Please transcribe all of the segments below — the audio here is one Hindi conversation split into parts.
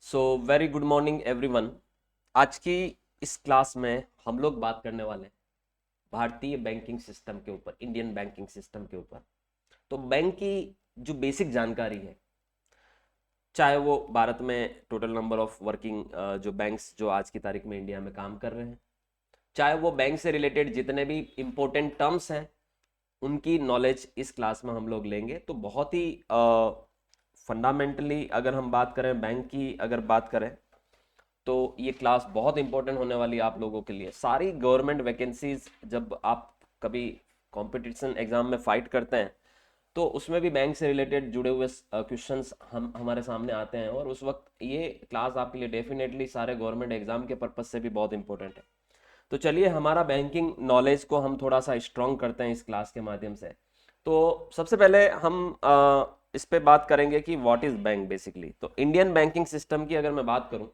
So very good morning everyone. आज की इस क्लास में हम लोग बात करने वाले हैं भारतीय बैंकिंग सिस्टम के ऊपर, इंडियन बैंकिंग सिस्टम के ऊपर। तो बैंक की जो बेसिक जानकारी है, चाहे वो भारत में टोटल नंबर ऑफ वर्किंग जो बैंक्स जो आज की तारीख में इंडिया में काम कर रहे हैं, चाहे वो बैंक से रिलेटेड जितने भी इंपॉर्टेंट टर्म्स हैं, उनकी नॉलेज इस क्लास में हम लोग लेंगे। तो बहुत ही फंडामेंटली अगर हम बात करें, बैंक की अगर बात करें, तो ये क्लास बहुत इंपॉर्टेंट होने वाली है आप लोगों के लिए। सारी गवर्नमेंट वैकेंसीज जब आप कभी कंपटीशन एग्जाम में फाइट करते हैं, तो उसमें भी बैंक से रिलेटेड जुड़े हुए क्वेश्चंस हम हमारे सामने आते हैं, और उस वक्त ये क्लास आपके लिए डेफिनेटली सारे गवर्नमेंट एग्जाम के पर्पज से भी बहुत इंपॉर्टेंट है। तो चलिए हमारा बैंकिंग नॉलेज को हम थोड़ा सा स्ट्रॉन्ग करते हैं इस क्लास के माध्यम से। तो सबसे पहले हम इस पे बात करेंगे कि व्हाट इज बैंक बेसिकली। तो इंडियन बैंकिंग सिस्टम की अगर मैं बात करूं,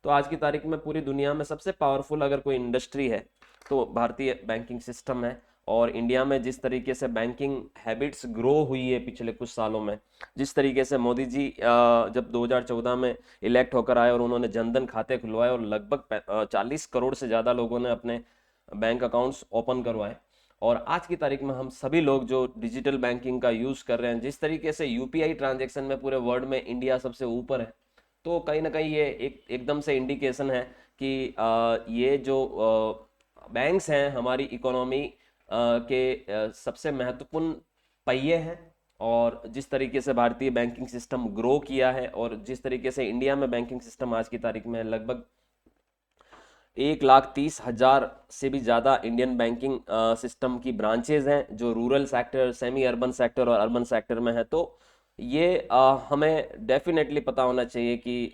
तो आज की तारीख में पूरी दुनिया में सबसे पावरफुल अगर कोई इंडस्ट्री है तो भारतीय बैंकिंग सिस्टम है। और इंडिया में जिस तरीके से बैंकिंग हैबिट्स ग्रो हुई है पिछले कुछ सालों में, जिस तरीके से मोदी जी जब 2014 में इलेक्ट होकर आए और उन्होंने जनधन खाते खुलवाए और लगभग 40 करोड़ से ज़्यादा लोगों ने अपने बैंक अकाउंट्स ओपन करवाए, और आज की तारीख में हम सभी लोग जो डिजिटल बैंकिंग का यूज़ कर रहे हैं, जिस तरीके से यूपीआई ट्रांजैक्शन में पूरे वर्ल्ड में इंडिया सबसे ऊपर है, तो कहीं ना कहीं ये एकदम से इंडिकेशन है कि ये जो बैंक्स हैं हमारी इकोनॉमी के सबसे महत्वपूर्ण पहिए हैं। और जिस तरीके से भारतीय बैंकिंग सिस्टम ग्रो किया है, और जिस तरीके से इंडिया में बैंकिंग सिस्टम आज की तारीख में लगभग 1,30,000 से भी ज़्यादा इंडियन बैंकिंग सिस्टम की ब्रांचेज हैं, जो rural sector, semi urban sector और अर्बन सेक्टर में है। तो ये हमें डेफिनेटली पता होना चाहिए कि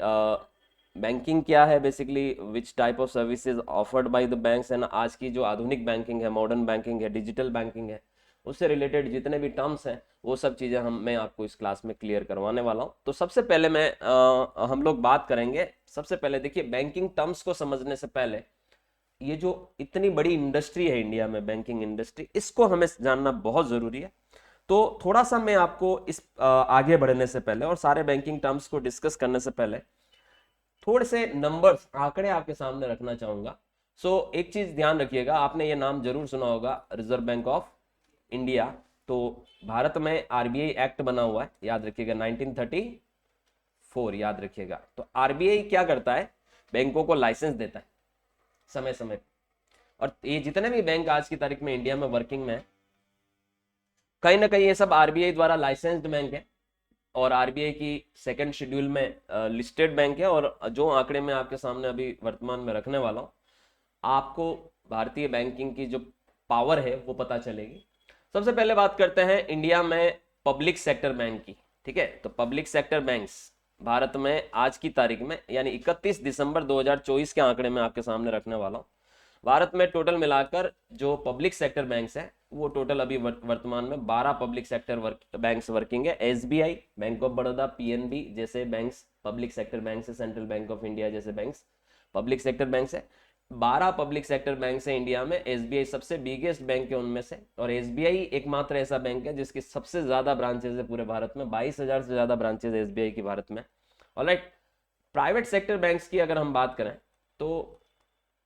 बैंकिंग क्या है basically, which type of services offered by the banks, and आज की जो आधुनिक बैंकिंग है, मॉडर्न बैंकिंग है, डिजिटल बैंकिंग है, उससे रिलेटेड जितने भी टर्म्स हैं, वो सब चीज़ें मैं आपको इस क्लास में क्लियर करवाने वाला हूँ। तो सबसे पहले हम लोग बात करेंगे। सबसे पहले देखिए, बैंकिंग टर्म्स को समझने से पहले ये जो इतनी बड़ी इंडस्ट्री है इंडिया में, बैंकिंग इंडस्ट्री, इसको हमें जानना बहुत ज़रूरी है। तो थोड़ा सा मैं आपको इस आगे बढ़ने से पहले और सारे बैंकिंग टर्म्स को डिस्कस करने से पहले थोड़े से नंबर्स, आंकड़े आपके सामने रखना चाहूंगा। एक चीज ध्यान रखिएगा, आपने ये नाम जरूर सुना होगा, रिजर्व बैंक ऑफ इंडिया। तो भारत में आरबीआई एक्ट बना हुआ है, याद रखिएगा, 1934, याद रखिएगा। तो आरबीआई क्या करता है, बैंकों को लाइसेंस देता है समय समय पे। और ये जितने भी बैंक आज की तारीख में इंडिया में वर्किंग में है, कहीं ना कहीं ये सब आरबीआई द्वारा लाइसेंस्ड बैंक है, और आरबीआई की सेकंड शेड्यूल में लिस्टेड बैंक है। और जो आंकड़े मैं आपके सामने अभी वर्तमान में रखने वाला हूँ, आपको भारतीय बैंकिंग की जो पावर है वो पता चलेगी। सबसे पहले बात करते हैं इंडिया में पब्लिक सेक्टर बैंक की। ठीक है, तो पब्लिक सेक्टर बैंक्स भारत में आज की तारीख में, यानी 31 दिसंबर 2024 के आंकड़े में आपके सामने रखने वाला हूँ। भारत में टोटल मिलाकर जो पब्लिक सेक्टर बैंक्स हैं, वो टोटल अभी वर्तमान में 12 पब्लिक सेक्टर बैंक्स वर्किंग है। SBI, bank of Baroda, PNB जैसे बैंक्स पब्लिक सेक्टर बैंक्स है। सेंट्रल बैंक ऑफ इंडिया जैसे बैंक्स पब्लिक सेक्टर बैंक्स है। 12 पब्लिक सेक्टर बैंक्स है इंडिया में। एसबीआई सबसे बिगेस्ट बैंक है उनमें से, और एसबीआई एकमात्र ऐसा बैंक है जिसकी सबसे ज्यादा ब्रांचेज है पूरे भारत में। 22,000 से ज्यादा ब्रांचेज एसबीआई की भारत में। ऑलराइट, प्राइवेट सेक्टर बैंक्स की अगर हम बात करें, तो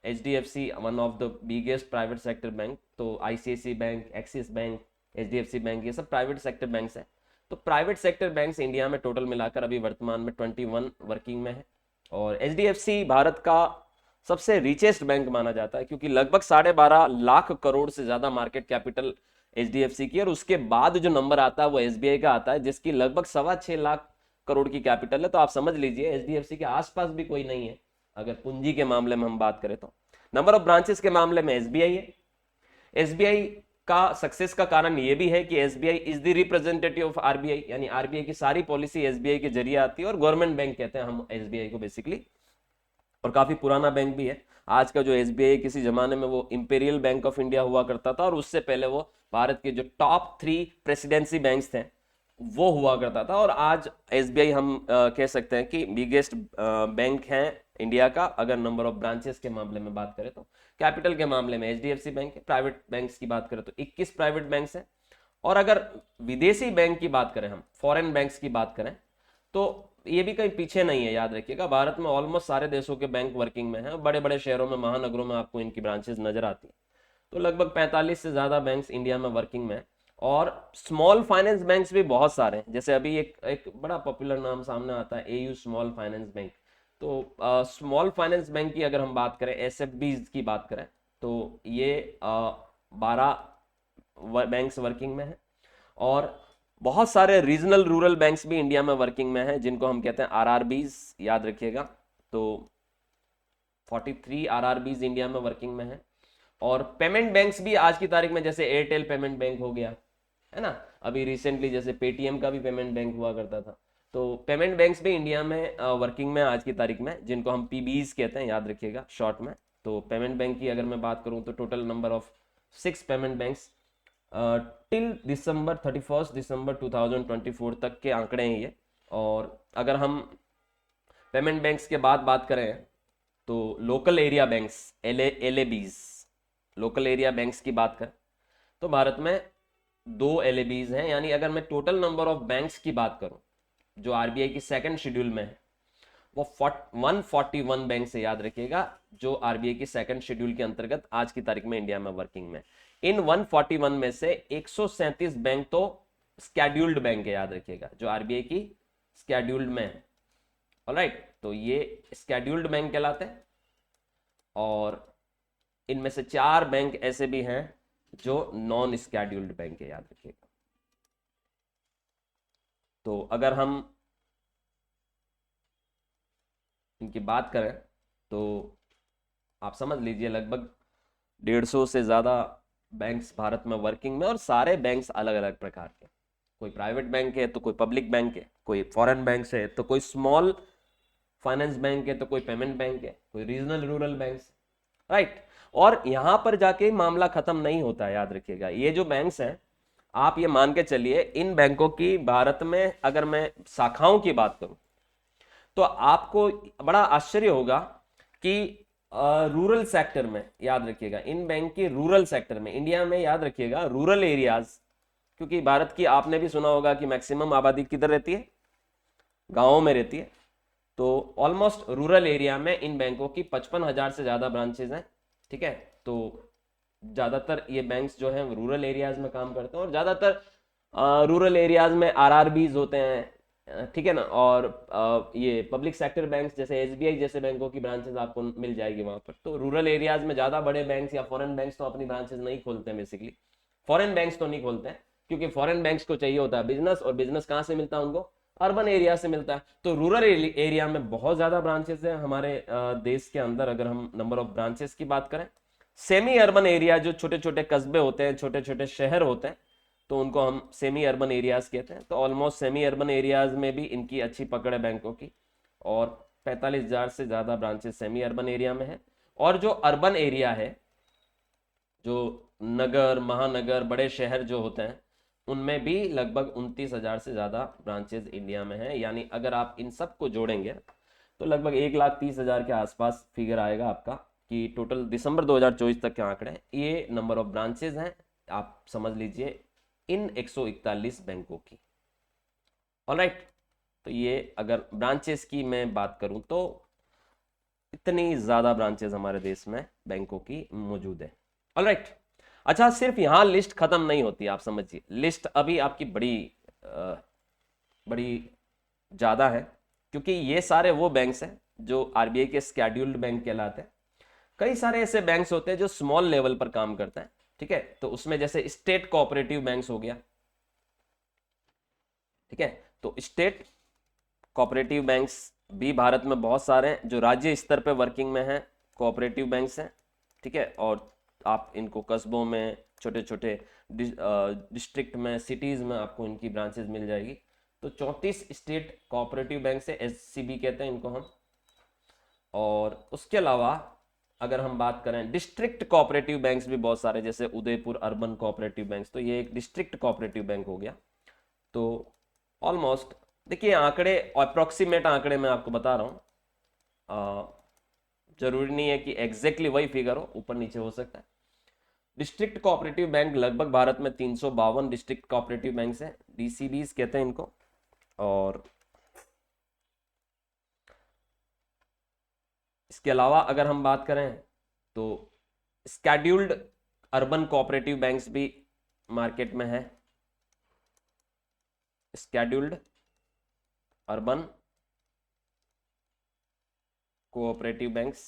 H D F C one of the biggest private sector bank. तो ICICI bank, Axis bank, H D F C bank, ये सब प्राइवेट सेक्टर बैंक्स हैं। तो प्राइवेट सेक्टर बैंक्स इंडिया में टोटल मिलाकर अभी वर्तमान में 21 वर्किंग में है। और एच डी एफ सी भारत का सबसे रिचेस्ट बैंक माना जाता है, क्योंकि लगभग 12.5 लाख करोड़ से ज्यादा market capital H D F C की। और उसके बाद जो नंबर आता है वो एसबीआई का आता है, जिसकी लगभग 6.25 लाख करोड़ की कैपिटल है। तो आप समझ लीजिए एच डी एफ सी के आसपास भी कोई नहीं है अगर पूंजी के मामले में हम बात करें तो। नंबर ऑफ ब्रांचेस के मामले में एसबीआई है। एसबीआई का सक्सेस का कारण यह भी है कि SBI is the representative of RBI, यानी आरबीआई की सारी पॉलिसी एसबीआई के जरिए आती है, और गवर्नमेंट बैंक कहते हैं हम एसबीआई को बेसिकली। और काफी पुराना बैंक भी है। आज का जो एसबीआई, किसी जमाने में वो इंपेरियल बैंक ऑफ इंडिया हुआ करता था, और उससे पहले वो भारत के जो टॉप 3 प्रेसिडेंसी बैंक्स थे वो हुआ करता था। और आज एसबीआई हम कह सकते हैं कि बिगेस्ट बैंक है इंडिया का, अगर नंबर ऑफ ब्रांचेस के मामले में बात करें तो। कैपिटल के मामले में एचडीएफसी बैंक है। प्राइवेट बैंक्स की बात करें तो 21 प्राइवेट बैंक्स हैं। और अगर विदेशी बैंक की बात करें, हम फॉरेन बैंक्स की बात करें, तो ये भी कहीं पीछे नहीं है, याद रखिएगा। भारत में ऑलमोस्ट सारे देशों के बैंक वर्किंग में हैं, बड़े बड़े शहरों में, महानगरों में आपको इनकी ब्रांचेस नजर आती हैं। तो लगभग 45 से ज़्यादा बैंक्स इंडिया में वर्किंग में हैं। और स्मॉल फाइनेंस बैंक्स भी बहुत सारे हैं, जैसे अभी एक एक बड़ा पॉपुलर नाम सामने आता है, एयू स्मॉल फाइनेंस बैंक। तो स्मॉल फाइनेंस बैंक की अगर हम बात करें, एसएफबीज की बात करें, तो ये 12 बैंक्स वर्किंग में हैं। और बहुत सारे रीजनल रूरल बैंक्स भी इंडिया में वर्किंग में हैं, जिनको हम कहते हैं आरआरबीज, याद रखिएगा। तो 43 आरआरबीज इंडिया में वर्किंग में हैं। और पेमेंट बैंक्स भी आज की तारीख में, जैसे एयरटेल पेमेंट बैंक हो गया, है ना, अभी रिसेंटली जैसे पेटीएम का भी पेमेंट बैंक हुआ करता था। तो पेमेंट बैंक्स भी इंडिया में वर्किंग में आज की तारीख में, जिनको हम पीबीज कहते हैं, याद रखिएगा शॉर्ट में। तो पेमेंट बैंक की अगर मैं बात करूं तो total number of 6 payment banks till दिसंबर 31 दिसंबर 2024 तक के आंकड़े हैं ये। और अगर हम पेमेंट बैंक्स के बाद बात करें तो local area banks, LABs, local area banks की बात करें तो भारत में 2 एलएबीज हैं। यानी अगर मैं टोटल नंबर ऑफ बैंक्स की बात करूं जो आरबीआई की सेकंड शेड्यूल में है, वो 141 बैंक से, याद रखिएगा, जो आरबीआई की सेकंड शेड्यूल के अंतर्गत आज की तारीख में इंडिया में वर्किंग में। इन 141 में से 137 बैंक तो स्केड्यूल्ड बैंक है, याद रखिएगा, जो आरबीआई की स्केड्यूल्ड में है। ऑलराइट, तो ये स्केड्यूल्ड बैंक कहलाते हैं। और इनमें से 4 बैंक ऐसे भी हैं जो नॉन स्केड्यूल्ड बैंक है, याद रखिएगा। तो अगर हम इनकी बात करें तो आप समझ लीजिए लगभग 150 से ज़्यादा बैंक्स भारत में वर्किंग में, और सारे बैंक्स अलग अलग प्रकार के। कोई प्राइवेट बैंक है तो कोई पब्लिक बैंक है, कोई फॉरेन बैंक है तो कोई स्मॉल फाइनेंस बैंक है, तो कोई पेमेंट बैंक है, कोई रीजनल रूरल बैंक, राइट। और यहां पर जाके मामला खत्म नहीं होता है, याद रखिएगा। ये जो बैंक्स हैं, आप ये मान के चलिए, इन बैंकों की भारत में अगर मैं शाखाओं की बात करूं तो आपको बड़ा आश्चर्य होगा कि रूरल सेक्टर में, याद रखिएगा, इन बैंक के रूरल सेक्टर में इंडिया में, याद रखिएगा, रूरल एरियाज, क्योंकि भारत की आपने भी सुना होगा कि मैक्सिमम आबादी किधर रहती है, गांवों में रहती है। तो ऑलमोस्ट रूरल एरिया में इन बैंकों की 55,000 से ज़्यादा ब्रांचेज हैं, ठीक है। तो ज़्यादातर ये बैंक्स जो हैं रूरल एरियाज में काम करते हैं, और ज़्यादातर रूरल एरियाज में आरआरबीज होते हैं, ठीक है ना। और ये पब्लिक सेक्टर बैंक्स जैसे एसबीआई जैसे बैंकों की ब्रांचेज आपको मिल जाएगी वहाँ पर। तो रूरल एरियाज में ज़्यादा बड़े बैंक्स या फॉरेन बैंक्स तो अपनी ब्रांचेज नहीं खोलते हैं, बेसिकली फॉरेन बैंक्स तो नहीं खोलते हैं, क्योंकि फॉरेन बैंक्स को चाहिए होता है बिजनेस, और बिजनेस कहाँ से मिलता है उनको, अर्बन एरिया से मिलता है। तो रूरल एरिया में बहुत ज़्यादा ब्रांचेस हैं हमारे देश के अंदर। अगर हम नंबर ऑफ ब्रांचेस की बात करें, सेमी अर्बन एरिया, जो छोटे छोटे कस्बे होते हैं, छोटे छोटे शहर होते हैं, तो उनको हम सेमी अर्बन एरियाज कहते हैं। तो ऑलमोस्ट सेमी अर्बन एरियाज में भी इनकी अच्छी पकड़ है बैंकों की, और 45,000 से ज़्यादा ब्रांचेस सेमी अर्बन एरिया में है। और जो अर्बन एरिया है, जो नगर, महानगर, बड़े शहर जो होते हैं, उनमें भी लगभग 29,000 से ज़्यादा ब्रांचेज इंडिया में हैं। यानी अगर आप इन सब को जोड़ेंगे तो लगभग 1,30,000 के आसपास फिगर आएगा आपका, कि टोटल दिसंबर 2024 तक के आंकड़े, ये नंबर ऑफ ब्रांचेज हैं, आप समझ लीजिए, इन 141 बैंकों की। ऑलराइट, तो ये अगर ब्रांचेस की मैं बात करूं तो इतनी ज़्यादा ब्रांचेस हमारे देश में बैंकों की मौजूद है। ऑलराइट, अच्छा, सिर्फ यहाँ लिस्ट खत्म नहीं होती, आप समझिए, लिस्ट अभी आपकी बड़ी ज़्यादा है, क्योंकि ये सारे वो बैंक्स हैं जो आरबीआई के स्केड्यूल्ड बैंक कहलाते हैं। कई सारे ऐसे बैंक्स होते हैं जो स्मॉल लेवल पर काम करते हैं, ठीक है। तो उसमें जैसे स्टेट कोऑपरेटिव बैंक्स हो गया, ठीक है। तो स्टेट कोऑपरेटिव बैंक्स भी भारत में बहुत सारे हैं जो राज्य स्तर पर वर्किंग में हैं, कोऑपरेटिव बैंक्स हैं, ठीक है। और आप इनको कस्बों में, छोटे छोटे डिस्ट्रिक्ट में, सिटीज़ में आपको इनकी ब्रांचेज मिल जाएगी। तो 34 स्टेट कोऑपरेटिव बैंक से, एससीबी कहते हैं इनको हम। और उसके अलावा अगर हम बात करें डिस्ट्रिक्ट कोऑपरेटिव बैंक्स भी बहुत सारे, जैसे उदयपुर अर्बन कोऑपरेटिव बैंक्स, तो ये एक डिस्ट्रिक्ट कोऑपरेटिव बैंक हो गया। तो ऑलमोस्ट देखिए, आंकड़े अप्रोक्सीमेट आंकड़े मैं आपको बता रहा हूँ, जरूरी नहीं है कि एग्जैक्टली वही फिगर हो, ऊपर नीचे हो सकता है। डिस्ट्रिक्ट कोऑपरेटिव बैंक लगभग भारत में 352 डिस्ट्रिक्ट कोऑपरेटिव बैंक्स हैं, डीसीबीज कहते हैं इनको। और इसके अलावा अगर हम बात करें तो स्केड्यूल्ड अर्बन कोऑपरेटिव बैंक्स भी मार्केट में है। स्केड्यूल्ड अर्बन कोऑपरेटिव बैंक्स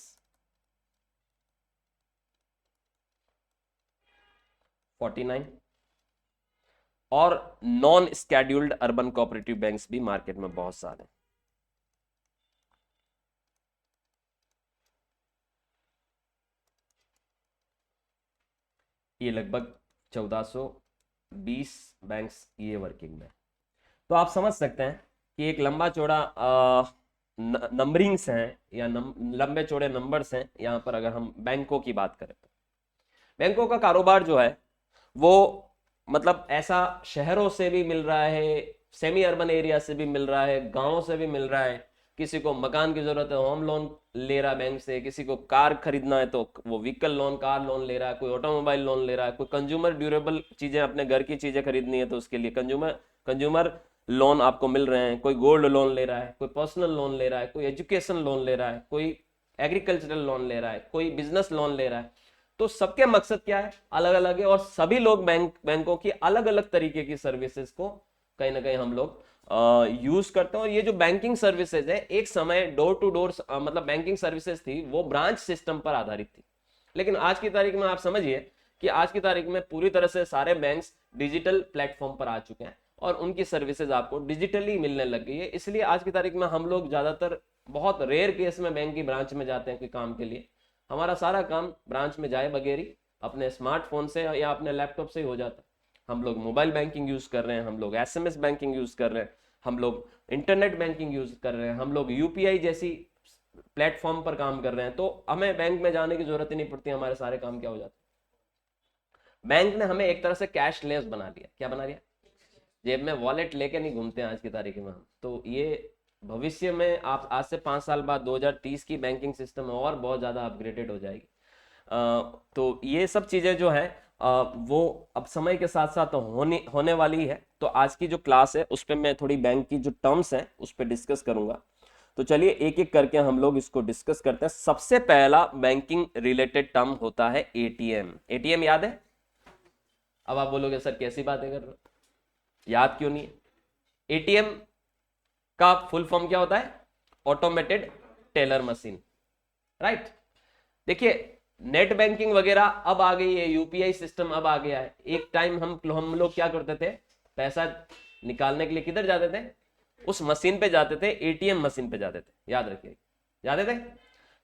49, और non scheduled urban cooperative banks भी मार्केट में बहुत सारे। ये लगभग 1420 बैंक्स ये वर्किंग में। तो आप समझ सकते हैं कि एक लंबा चौड़ा नंबरिंग्स हैं या लंबे चौड़े नंबर्स हैं यहाँ पर। अगर हम बैंकों की बात करें तो बैंकों का कारोबार जो है वो मतलब ऐसा शहरों से भी मिल रहा है, सेमी अर्बन एरिया से भी मिल रहा है, गांवों से भी मिल रहा है। किसी को मकान की जरूरत है, होम लोन ले रहा है बैंक से। किसी को कार खरीदना है तो वो व्हीकल लोन, कार लोन ले रहा है। कोई ऑटोमोबाइल लोन ले रहा है। कोई कंज्यूमर ड्यूरेबल चीजें, अपने घर की चीजें खरीदनी है तो उसके लिए कंज्यूमर लोन आपको मिल रहे हैं। कोई गोल्ड लोन ले रहा है, कोई पर्सनल लोन ले रहा है, कोई एजुकेशन लोन ले रहा है, कोई एग्रीकल्चरल लोन ले रहा है, कोई बिजनेस लोन ले रहा है। तो सबके मकसद क्या है, अलग अलग है। और सभी लोग बैंकों की अलग अलग तरीके की सर्विसेज को कहीं ना कहीं हम लोग यूज करते हैं। और ये जो बैंकिंग सर्विसेज है, एक समय डोर टू डोर मतलब बैंकिंग सर्विसेज थी, वो ब्रांच सिस्टम पर आधारित थी। लेकिन आज की तारीख में आप समझिए कि आज की तारीख में पूरी तरह से सारे बैंक्स डिजिटल प्लेटफॉर्म पर आ चुके हैं और उनकी सर्विसेज आपको डिजिटली मिलने लग गई है। इसलिए आज की तारीख में हम लोग ज्यादातर बहुत रेयर केस में बैंक की ब्रांच में जाते हैं कोई काम के लिए। हमारा सारा काम ब्रांच में जाए बगैर ही अपने स्मार्टफोन से या अपने लैपटॉप से ही हो जाता है। हम लोग मोबाइल बैंकिंग यूज कर रहे हैं, हम लोग एसएमएस बैंकिंग यूज कर रहे हैं, हम लोग इंटरनेट बैंकिंग यूज कर रहे हैं, हम लोग यूपीआई जैसी प्लेटफॉर्म पर काम कर रहे हैं। तो हमें बैंक में जाने की जरूरत ही नहीं पड़ती, हमारे सारे काम क्या हो जाते हैं। बैंक ने हमें एक तरह से कैशलेस बना दिया। क्या बना दिया? जेब में वॉलेट लेके नहीं घूमते हैं आज की तारीख में हम। तो ये भविष्य में आप आज से 5 साल बाद 2030 की बैंकिंग सिस्टम और बहुत ज़्यादा अपग्रेडेड हो जाएगी। तो ये सब चीज़ें जो है वो अब समय के साथ साथ होने वाली है। तो आज की जो क्लास है उस पर मैं थोड़ी बैंक की जो टर्म्स है उस पर डिस्कस करूंगा। तो चलिए एक एक करके हम लोग इसको डिस्कस करते हैं। सबसे पहला बैंकिंग रिलेटेड टर्म होता है एटीएम। एटीएम याद है? अब आप बोलोगे सर कैसी बातें कर रहे हो, याद क्यों नहीं है? एटीएम का फुल फॉर्म क्या होता है? Automated teller machine, right. देखिए नेट बैंकिंग वगैरह अब आ गई है, यूपीआई सिस्टम अब आ गया है। एक टाइम हम लोग क्या करते थे, पैसा निकालने के लिए किधर जाते थे? उस मशीन पे जाते थे, एटीएम मशीन पे जाते थे, याद रखिए, जाते थे।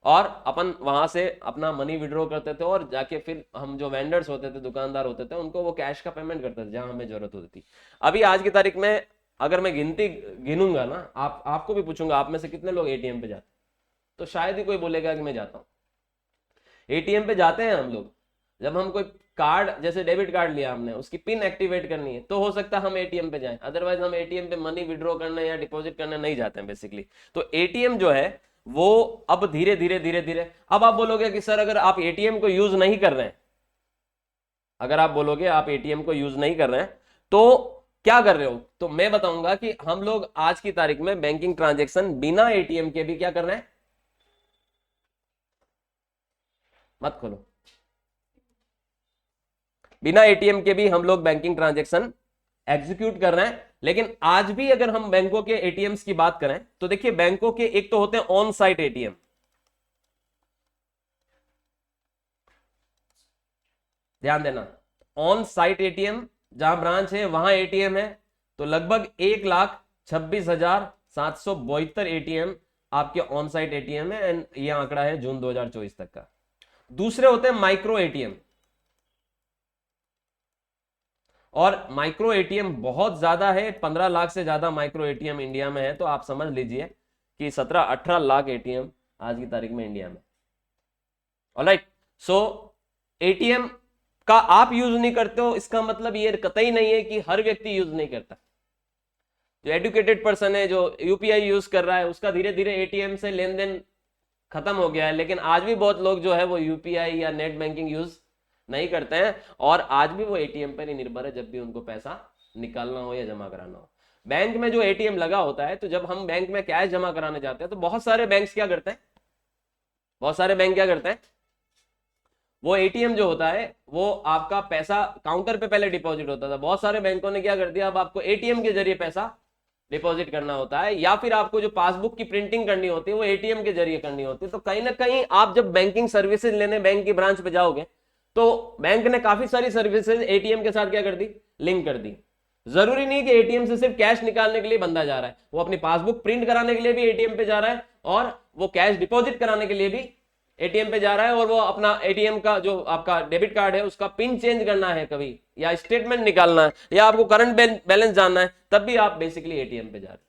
और अपन वहां से अपना मनी विड्रॉ करते थे और जाके फिर हम जो वेंडर्स होते थे, दुकानदार होते थे, उनको वो कैश का पेमेंट करते थे जहां हमें जरूरत होती थी। अभी आज की तारीख में अगर मैं गिनूंगा ना, आपको भी पूछूंगा आप में से कितने लोग एटीएम पे जाते, तो शायद ही कोई बोलेगा कि मैं जाता हूं। एटीएम पे जाते हैं हम लोग जब हम कोई कार्ड, जैसे डेबिट कार्ड लिया हमने, उसकी पिन एक्टिवेट करनी है तो हो सकता है हम एटीएम पे जाएं। अदरवाइज हम एटीएम पे मनी विड्रॉ करने या डिपॉजिट करने नहीं जाते हैं बेसिकली। तो एटीएम जो है वो अब धीरे धीरे अब आप बोलोगे कि सर अगर आप एटीएम को यूज नहीं कर रहे हैं, अगर आप बोलोगे आप एटीएम को यूज नहीं कर रहे हैं तो क्या कर रहे हो, तो मैं बताऊंगा कि हम लोग आज की तारीख में बैंकिंग ट्रांजेक्शन बिना एटीएम के भी क्या कर रहे हैं। मत खोलो। बिना एटीएम के भी हम लोग बैंकिंग ट्रांजैक्शन एग्जीक्यूट कर रहे हैं। लेकिन आज भी अगर हम बैंकों के एटीएम्स की बात करें तो देखिए बैंकों के एक तो होते हैं ऑन साइट एटीएम, ध्यान देना, ऑन साइट एटीएम, जहां ब्रांच है वहां एटीएम है। तो लगभग 1,26,772 एटीएम आपके ऑन साइट एटीएम है। एंड ये आंकड़ा है जून 2024 तक का। दूसरे होते हैं माइक्रो एटीएम, और माइक्रो एटीएम बहुत ज्यादा है, 15 लाख से ज्यादा माइक्रो एटीएम इंडिया में है। तो आप समझ लीजिए कि 17-18 लाख एटीएम आज की तारीख में इंडिया में। ऑलराइट, सो एटीएम का आप यूज नहीं करते हो, इसका मतलब ये कतई नहीं है कि हर व्यक्ति यूज नहीं करता। जो एडुकेटेड पर्सन है, जो यूपीआई यूज कर रहा है, उसका धीरे धीरे एटीएम से लेन देन खत्म हो गया है। लेकिन आज भी बहुत लोग जो है वो यूपीआई या नेट बैंकिंग यूज नहीं करते हैं, और आज भी वो एटीएम पर ही निर्भर है जब भी उनको पैसा निकालना हो या जमा कराना हो। बैंक में जो एटीएम लगा होता है, तो जब हम बैंक में कैश जमा कराने जाते हैं तो बहुत सारे बैंक्स क्या करते हैं, बहुत सारे बैंक क्या करते हैं, वो एटीएम जो होता है वो आपका पैसा काउंटर पे पहले डिपॉजिट होता था, बहुत सारे बैंकों ने क्या कर दिया, अब आपको एटीएम के जरिए पैसा डिपॉजिट करना होता है, या फिर आपको जो पासबुक की प्रिंटिंग करनी होती है वो एटीएम के जरिए करनी होती है। तो कहीं ना कहीं आप जब बैंकिंग सर्विसेज लेने बैंक की ब्रांच पे जाओगे तो बैंक ने काफी सारी सर्विसेज एटीएम के साथ क्या कर दी, लिंक कर दी। जरूरी नहीं कि एटीएम से सिर्फ कैश निकालने के लिए बंदा जा रहा है, वो अपनी पासबुक प्रिंट कराने के लिए भी एटीएम पे जा रहा है, और वो कैश डिपॉजिट कराने के लिए भी एटीएम पे जा रहा है, और वो अपना एटीएम का जो आपका डेबिट कार्ड है उसका पिन चेंज करना है कभी, या स्टेटमेंट निकालना है, या आपको करंट बैलेंस जानना है, तब भी आप बेसिकली एटीएम पे जा रहे हैं।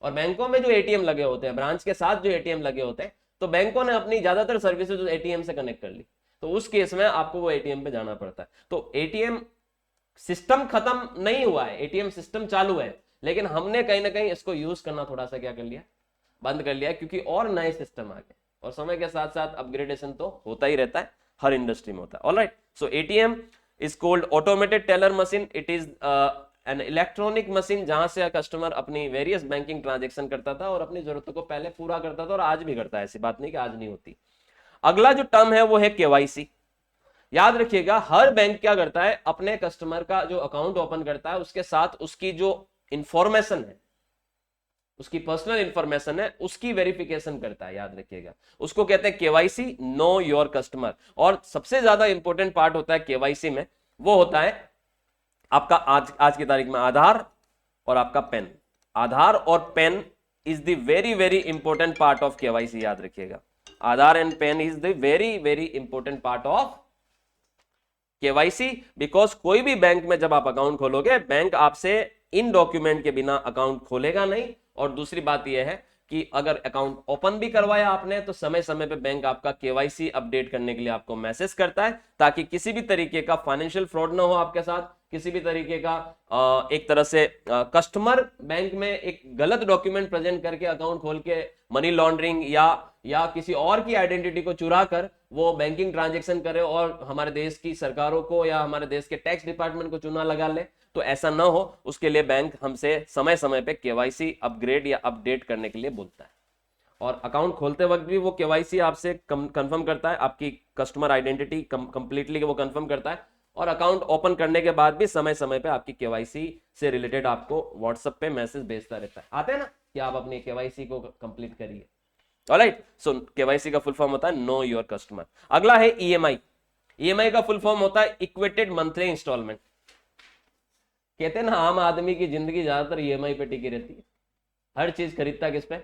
और बैंकों में जो एटीएम लगे होते हैं, ब्रांच के साथ जो एटीएम लगे होते हैं, तो बैंकों ने अपनी ज्यादातर सर्विसेज एटीएम से कनेक्ट कर ली, तो उस केस में आपको वो एटीएम पे जाना पड़ता है। तो एटीएम सिस्टम खत्म नहीं हुआ है, एटीएम सिस्टम चालू है, लेकिन हमने कहीं ना कहीं इसको यूज करना थोड़ा सा क्या कर लिया, बंद कर लिया, क्योंकि और नए सिस्टम आ गए, और समय के साथ साथ अपग्रेडेशन तो होता ही रहता है, हर इंडस्ट्री में होता है। Alright, so ATM is called automated teller machine. It is an electronic machine जहां से कस्टमर अपनी वेरियस बैंकिंग ट्रांजेक्शन करता था और अपनी जरूरतों को पहले पूरा करता था, और आज भी करता है, ऐसी बात नहीं कि आज नहीं होती। अगला जो टर्म है वो है केवाईसी। याद रखिएगा, हर बैंक क्या करता है, अपने कस्टमर का जो अकाउंट ओपन करता है उसके साथ उसकी जो इंफॉर्मेशन है, उसकी पर्सनल इंफॉर्मेशन है, उसकी वेरिफिकेशन करता है। याद रखिएगा, उसको कहते हैं केवाईसी, नो योर कस्टमर। और सबसे ज्यादा इंपॉर्टेंट पार्ट होता है केवाईसी में, वो होता है आपका आज की तारीख में आधार और आपका पेन। आधार और PAN is the very very important part of KYC. याद रखिएगा, Aadhaar and PAN is the very very important part of KYC, because कोई भी बैंक में जब आप अकाउंट खोलोगे, बैंक आपसे इन डॉक्यूमेंट के बिना अकाउंट खोलेगा नहीं। और दूसरी बात यह है कि अगर अकाउंट ओपन भी करवाया आपने, तो समय समय पे बैंक आपका केवाईसी अपडेट करने के लिए आपको मैसेज करता है, ताकि किसी भी तरीके का फाइनेंशियल फ्रॉड ना हो आपके साथ, किसी भी तरीके का एक तरह से कस्टमर बैंक में एक गलत डॉक्यूमेंट प्रेजेंट करके अकाउंट खोल के मनी लॉन्ड्रिंग या किसी और की आइडेंटिटी को चुरा कर वो बैंकिंग ट्रांजेक्शन करे और हमारे देश की सरकारों को या हमारे देश के टैक्स डिपार्टमेंट को चुना लगा ले। तो ऐसा ना हो, उसके लिए बैंक हमसे समय समय पे केवाईसी अपग्रेड या अपडेट करने के लिए बोलता है। और अकाउंट खोलते वक्त भी वो केवाईसी आपसे कंफर्म करता है, आपकी कस्टमर आइडेंटिटी कंप्लीटली वो कंफर्म करता है। और अकाउंट ओपन करने के बाद भी समय समय पे आपकी केवाईसी से रिलेटेड आपको व्हाट्सएप पे मैसेज भेजता रहता है, आते हैं ना कि आप अपनी केवाईसी को कंप्लीट करिए। ऑलराइट, सो केवाईसी का फुल फॉर्म होता है नो योर कस्टमर। अगला है ईएमआई। ईएमआई का फुल फॉर्म होता है इक्वेटेड मंथली इंस्टॉलमेंट। कहते हैं ना, आम आदमी की जिंदगी ज्यादातर ईएमआई पे टिकी रहती है, हर चीज खरीदता किस पे,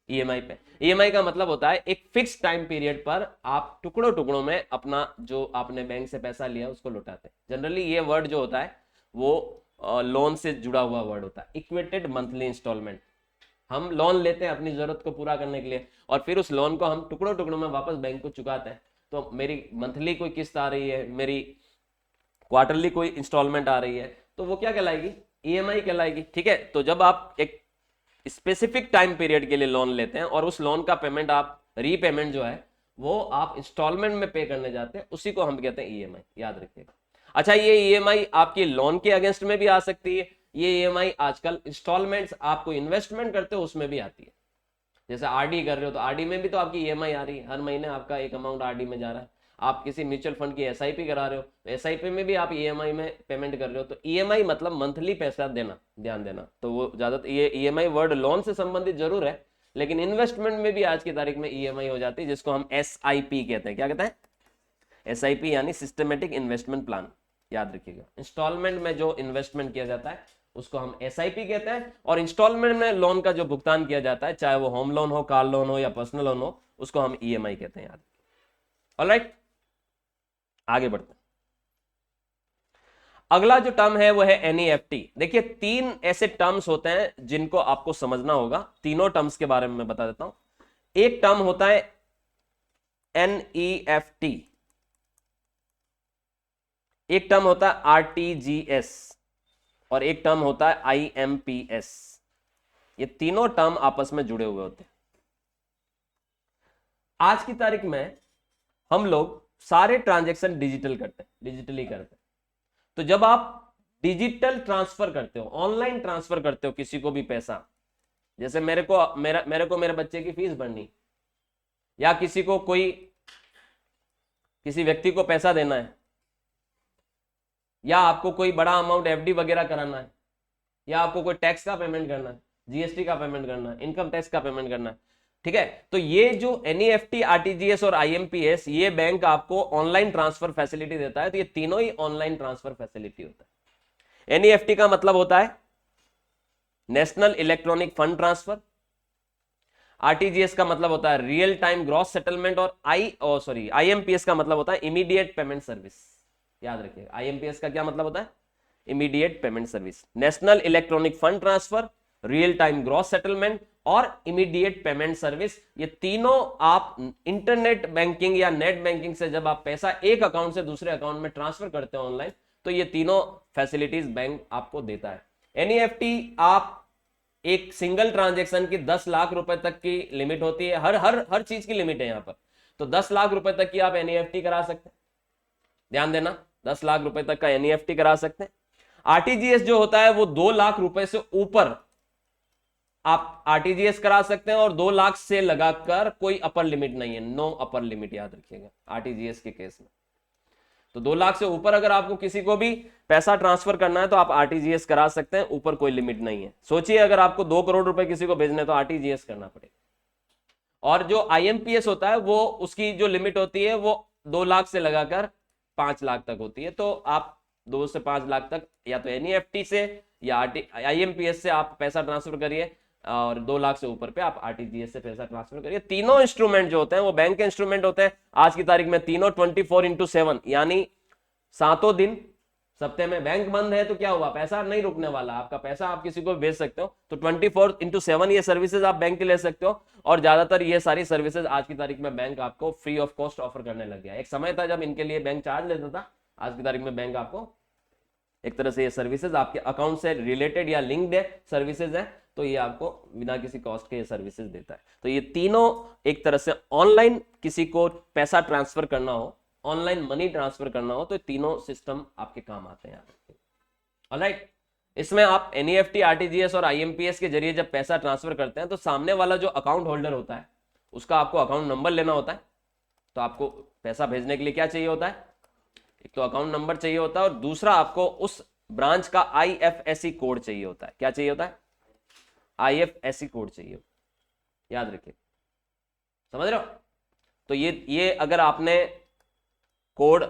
ईएमआई पे। ईएमआई का मतलब होता है एक फिक्स टाइम पीरियड पर आप टुकड़ों टुकड़ों में अपना जो आपने बैंक से पैसा लिया उसको लौटाते हैं। जनरली ये वर्ड जो होता है वो लोन से जुड़ा हुआ वर्ड होता है, इक्वेटेड मंथली इंस्टॉलमेंट। हम लोन लेते हैं अपनी जरूरत को पूरा करने के लिए, और फिर उस लोन को हम टुकड़ों टुकड़ों में वापस बैंक को चुकाते हैं। तो मेरी मंथली कोई किस्त आ रही है, मेरी क्वार्टरली कोई इंस्टॉलमेंट आ रही है, तो वो क्या कहलाएगी, ईएमआई कहलाएगी। ठीक है, तो जब आप एक स्पेसिफिक टाइम पीरियड के लिए लोन लेते हैं और उस लोन का पेमेंट आप रीपेमेंट जो है वो आप इंस्टॉलमेंट में पे करने जाते हैं, उसी को हम कहते हैं ईएमआई। याद रखिएगा। अच्छा, ये ईएमआई आपकी लोन के अगेंस्ट में भी आ सकती है। ये ईएमआई आजकल इंस्टॉलमेंट्स आपको इन्वेस्टमेंट करते हो उसमें भी आती है। जैसे आरडी कर रहे हो तो आरडी में भी तो आपकी ईएमआई आ रही है, हर महीने आपका एक अमाउंट आरडी में जा रहा है। आप किसी म्यूचुअल फंड की एसआईपी करा रहे हो तो एसआईपी में भी आप ईएमआई में पेमेंट कर रहे हो। तो ईएमआई मतलब मंथली पैसा देना, ध्यान देना। तो वो ज्यादातर ये ईएमआई वर्ड लोन से संबंधित जरूर है, लेकिन इन्वेस्टमेंट में भी आज की तारीख में ईएमआई हो जाती है, जिसको हम एसआईपी कहते हैं। क्या कहते हैं, एसआईपी यानी सिस्टमेटिक इन्वेस्टमेंट प्लान। याद रखिएगा, इंस्टॉलमेंट में जो इन्वेस्टमेंट किया जाता है उसको हम एसआईपी कहते हैं, और इंस्टॉलमेंट में लोन का जो भुगतान किया जाता है, चाहे वो होम लोन हो, कार लोन हो या पर्सनल लोन हो, उसको हम ईएमआई कहते हैं। याद, ऑलराइट, आगे बढ़ते हैं। अगला जो टर्म है वो है एनईएफटी। देखिए, तीन ऐसे टर्म्स होते हैं जिनको आपको समझना होगा। तीनों टर्म्स के बारे में मैं बता देता हूं। एक टर्म होता है एनईएफटी, एक टर्म होता है आरटीजीएस, और एक टर्म होता है आईएमपीएस। ये तीनों टर्म आपस में जुड़े हुए होते हैं। आज की तारीख में हम लोग सारे ट्रांजैक्शन डिजिटली करते हैं। तो जब आप डिजिटल ट्रांसफर करते हो, ऑनलाइन ट्रांसफर करते हो किसी को भी पैसा, जैसे मेरे को मेरे बच्चे की फीस भरनी, या किसी को कोई किसी व्यक्ति को पैसा देना है, या आपको कोई बड़ा अमाउंट एफडी वगैरह कराना है, या आपको कोई टैक्स का पेमेंट करना है, जीएसटी का पेमेंट करना है, इनकम टैक्स का पेमेंट करना है, ठीक है। तो ये जो एनईएफटी, आरटीजीएस और आईएमपीएस, ये बैंक आपको ऑनलाइन ट्रांसफर फैसिलिटी देता है। तो ये तीनों ही ऑनलाइन ट्रांसफर फैसिलिटी होता है। एनईएफटी का मतलब होता है national electronic fund transfer, RTGS का मतलब होता है रियल टाइम ग्रॉस सेटलमेंट, और आईएमपीएस का मतलब होता है इमीडिएट पेमेंट सर्विस। याद रखिए, आईएमपीएस का क्या मतलब होता है? Immediate payment service. National electronic fund transfer, real time gross settlement और इमीडिएट पेमेंट सर्विस, ये तीनों आप इंटरनेट बैंकिंग या नेट बैंकिंग से जब आप पैसा एक अकाउंट से दूसरे अकाउंट में ट्रांसफर करते हो ऑनलाइन, तो ये तीनों फैसिलिटीज बैंक आपको देता है। एनईएफटी, आप एक सिंगल ट्रांजेक्शन की 10 लाख रुपए तक की लिमिट होती है, हर चीज की लिमिट है यहां पर। तो 10 लाख रुपए तक की आप एनईएफटी करा सकते हैं, ध्यान देना, 10 लाख रुपए तक का एनईएफटी करा सकते हैं। आरटीजीएस जो होता है वो 2 लाख रुपए से ऊपर आप आरटीजीएस करा सकते हैं, और 2 लाख से लगाकर कोई अपर लिमिट नहीं है, नो अपर लिमिट, याद रखिएगा आरटीजीएस के केस में। तो 2 लाख से ऊपर अगर आपको किसी को भी पैसा ट्रांसफर करना है तो आप आरटीजीएस करा सकते हैं, ऊपर कोई लिमिट नहीं है। सोचिए अगर आपको 2 करोड़ रुपए किसी को भेजने तो आरटीजीएस करना पड़ेगा। और जो आईएमपीएस होता है वो उसकी जो लिमिट होती है वो 2 लाख से लगाकर 5 लाख तक होती है। तो आप 2 से 5 लाख तक या तो एनईएफटी से या आईएमपीएस से आप पैसा ट्रांसफर करिए, और 2 लाख से ऊपर पे आप आरटीजीएस से पैसा ट्रांसफर करिए। तीनों इंस्ट्रूमेंट जो होते हैं वो बैंक के इंस्ट्रूमेंट होते हैं। आज की तारीख में तीनों 24/7, यानी 7 दिन सप्ताह में बैंक बंद है तो क्या हुआ, पैसा नहीं रुकने वाला, आपका पैसा आप किसी को भेज सकते हो। तो 24/7 ये सर्विसेज आप बैंक के ले सकते हो, और ज्यादातर ये सारी सर्विसेज आज की तारीख में बैंक आपको फ्री ऑफ कॉस्ट ऑफर करने लग गया। एक समय था जब इनके लिए बैंक चार्ज लेता था, आज की तारीख में बैंक आपको एक तरह से ये सर्विसेज आपके अकाउंट से रिलेटेड या लिंक्ड है सर्विसेज है, तो ये आपको बिना किसी कॉस्ट के ये सर्विसेज देता है। तो ये तीनों एक तरह से ऑनलाइन किसी को पैसा ट्रांसफर करना हो, ऑनलाइन मनी ट्रांसफर करना हो, तो तीनों सिस्टम आपके काम आते हैं। ऑलराइट, इसमें आप एनईएफटी, आरटीजीएस और आईएमपीएस के जरिए जब पैसा ट्रांसफर करते हैं तो सामने वाला जो अकाउंट होल्डर होता है उसका आपको अकाउंट नंबर लेना होता है। तो आपको पैसा भेजने के लिए क्या चाहिए होता है? एक तो अकाउंट नंबर चाहिए होता है, और दूसरा आपको उस ब्रांच का आईएफएससी कोड चाहिए होता है। क्या चाहिए होता है? आईएफएससी कोड चाहिए, याद रखिए, समझ रहे हो? तो ये अगर आपने कोड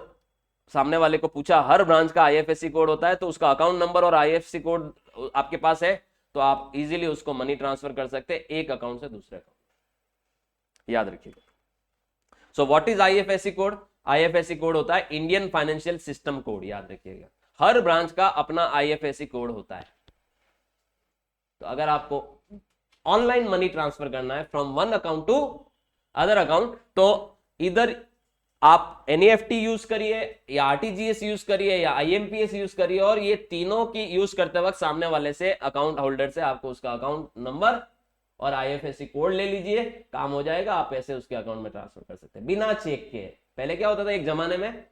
सामने वाले को पूछा, हर ब्रांच का आईएफएससी कोड होता है, तो उसका अकाउंट नंबर और आईएफएससी कोड आपके पास है तो आप इजीली उसको मनी ट्रांसफर कर सकते हैं एक अकाउंट से दूसरे अकाउंट, याद रखिएगा। So what is IFSC code? IFSC code होता है इंडियन फाइनेंशियल सिस्टम कोड, याद रखिएगा। हर ब्रांच का अपना आईएफएससी कोड होता है। तो अगर आपको ऑनलाइन मनी ट्रांसफर करना है from one account to other account, तो इधर आप एनईएफटी यूज करिए या आरटीजीएस यूज करिए या आईएमपीएस यूज करिए, और ये तीनों की यूज करते वक्त सामने वाले से, अकाउंट होल्डर से, आपको उसका अकाउंट नंबर और आईएफएससी कोड ले लीजिए, काम हो जाएगा। आप पैसे उसके अकाउंट में ट्रांसफर कर सकते हैं बिना चेक के। पहले क्या होता था एक जमाने में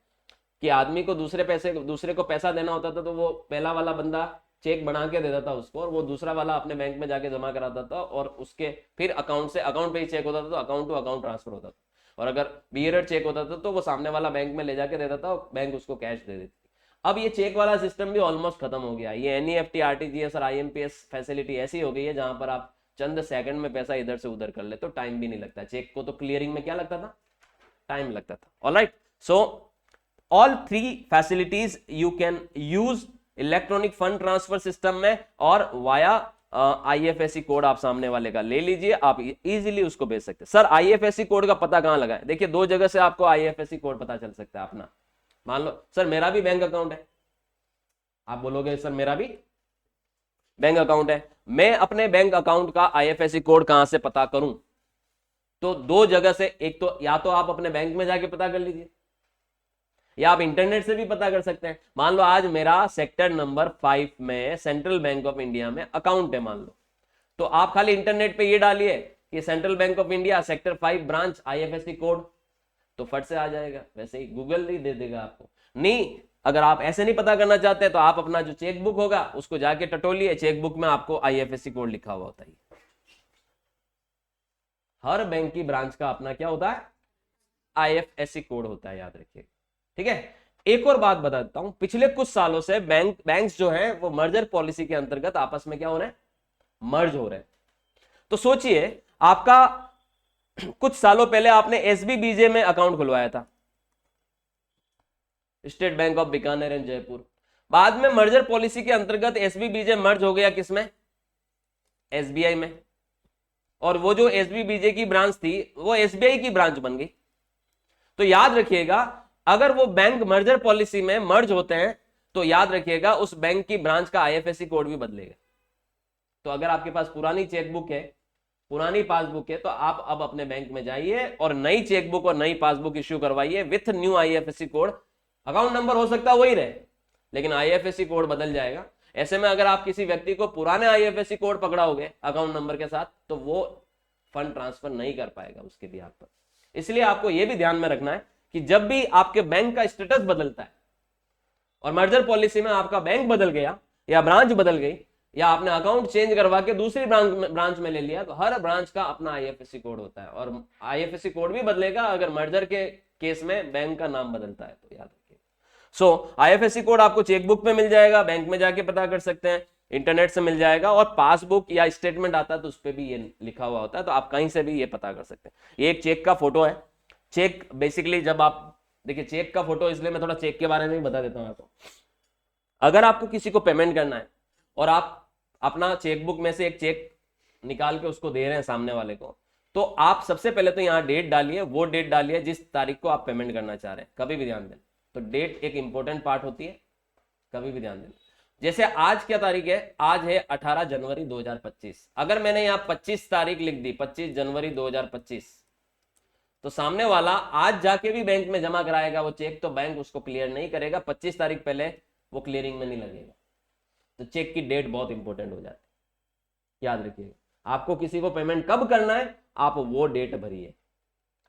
कि आदमी को दूसरे को पैसा देना होता था, तो वो पहला वाला बंदा चेक बना के देता था उसको, और वो दूसरा वाला अपने बैंक में जाके जमा कराता था, और उसके फिर अकाउंट पे ही चेक होता था, तो अकाउंट टू अकाउंट ट्रांसफर होता था। और अगर बियरर चेक होता था तो वो सामने वाला बैंक में ले जाके देता था और बैंक उसको कैश दे देती। अब ये चेक वाला सिस्टम भी ऑलमोस्ट खत्म हो गया। ये एनईएफटी, आरटीजीएस और आईएमपीएस फैसिलिटी ऐसी हो गई है जहां पर आप चंद सेकंड में पैसा इधर से उधर कर ले, तो टाइम भी नहीं लगता। चेक को तो क्लियरिंग में क्या लगता था? टाइम लगता था। Alright, so all 3 facilities you can use electronic fund transfer system में, और वाया आईएफएससी कोड आप सामने वाले का ले लीजिए, आप इजीली उसको भेज सकते हैं। सर आईएफएससी कोड का पता कहां लगाए? देखिए 2 जगह से आपको आईएफएससी कोड पता चल सकता है अपना। मान लो सर मेरा भी बैंक अकाउंट है, आप बोलोगे सर मेरा भी बैंक अकाउंट है, मैं अपने बैंक अकाउंट का आईएफएससी कोड कहां से पता करूं? तो 2 जगह से, एक तो या तो आप अपने बैंक में जाके पता कर लीजिए, या आप इंटरनेट से भी पता कर सकते हैं। मान लो आज मेरा सेक्टर नंबर 5 में सेंट्रल बैंक ऑफ इंडिया में अकाउंट है मान लो, तो आप खाली इंटरनेट पे ये डालिए कि central bank of India sector 5 branch IFSC code, तो फट से आ जाएगा। वैसे ही गूगल नहीं दे देगा आपको। नहीं, अगर आप ऐसे नहीं पता करना चाहते तो आप अपना जो चेकबुक होगा उसको जाके टटोलिए, चेकबुक में आपको आईएफएससी कोड लिखा हुआ होता है। हर बैंक की ब्रांच का अपना क्या होता है, आईएफएससी कोड होता है, याद रखिए। ठीक है, एक और बात बता देता हूं, पिछले कुछ सालों से बैंक्स जो हैं वो मर्जर पॉलिसी के अंतर्गत आपस में क्या हो रहे हैं, मर्ज हो रहे हैं। तो सोचिए, आपका कुछ सालों पहले आपने एसबीबीजे में अकाउंट खुलवाया था, state bank of Bikaner and Jaipur. बाद में मर्जर पॉलिसी के अंतर्गत एसबीबीजे मर्ज हो गया किसमें, एसबीआई में। और वो जो एसबीबीजे की ब्रांच थी वो एसबीआई की ब्रांच बन गई। तो याद रखिएगा, अगर वो बैंक मर्जर पॉलिसी में मर्ज होते हैं तो याद रखिएगा उस बैंक की ब्रांच का आईएफएससी कोड भी बदलेगा। तो अगर आपके पास पुरानी चेकबुक है, पुरानी पासबुक है, तो आप अब अपने बैंक में जाइए और नई चेकबुक और नई पासबुक इश्यू करवाइए with new IFSC code. Account number हो सकता है वही रहे, लेकिन आईएफएससी कोड बदल जाएगा। ऐसे में अगर आप किसी व्यक्ति को पुराने आईएफएससी कोड पकड़ाओगे अकाउंट नंबर के साथ, तो वो फंड ट्रांसफर नहीं कर पाएगा उसके भी आप पर। इसलिए आपको यह भी ध्यान में रखना है कि जब भी आपके बैंक का स्टेटस बदलता है और मर्जर पॉलिसी में आपका बैंक बदल गया या ब्रांच बदल गई या आपने अकाउंट चेंज करवा के दूसरी ब्रांच में ले लिया, तो हर ब्रांच का अपना आईएफएससी कोड होता है और आईएफएससी कोड भी बदलेगा अगर मर्जर के केस में बैंक का नाम बदलता है, तो याद रखिए। सो आईएफएससी कोड आपको चेकबुक में मिल जाएगा, बैंक में जाके पता कर सकते हैं, इंटरनेट से मिल जाएगा, और पासबुक या स्टेटमेंट आता है तो उस पर भी ये लिखा हुआ होता है, तो आप कहीं से भी ये पता कर सकते हैं। ये एक चेक का फोटो है। चेक बेसिकली जब आप देखिए, चेक का फोटो, इसलिए मैं थोड़ा चेक के बारे में भी बता देता हूं आपको। अगर आपको किसी को पेमेंट करना है और आप अपना चेकबुक में से एक चेक निकाल के उसको दे रहे हैं सामने वाले को, तो आप सबसे पहले तो यहाँ डेट डालिए, वो डेट डालिए जिस तारीख को आप पेमेंट करना चाह रहे हैं, कभी भी ध्यान दें। तो डेट एक इंपॉर्टेंट पार्ट होती है, कभी भी ध्यान दें। जैसे आज क्या तारीख है, आज है 18 जनवरी 2025। अगर मैंने यहाँ 25 तारीख लिख दी, 25 जनवरी 2025, तो सामने वाला आज जाके भी बैंक में जमा कराएगा वो चेक, तो बैंक उसको क्लियर नहीं करेगा, 25 तारीख पहले वो क्लियरिंग में नहीं लगेगा। तो चेक की डेट बहुत इंपॉर्टेंट हो जाती है, याद रखिएगा। आपको किसी को पेमेंट कब करना है, आप वो डेट भरिए,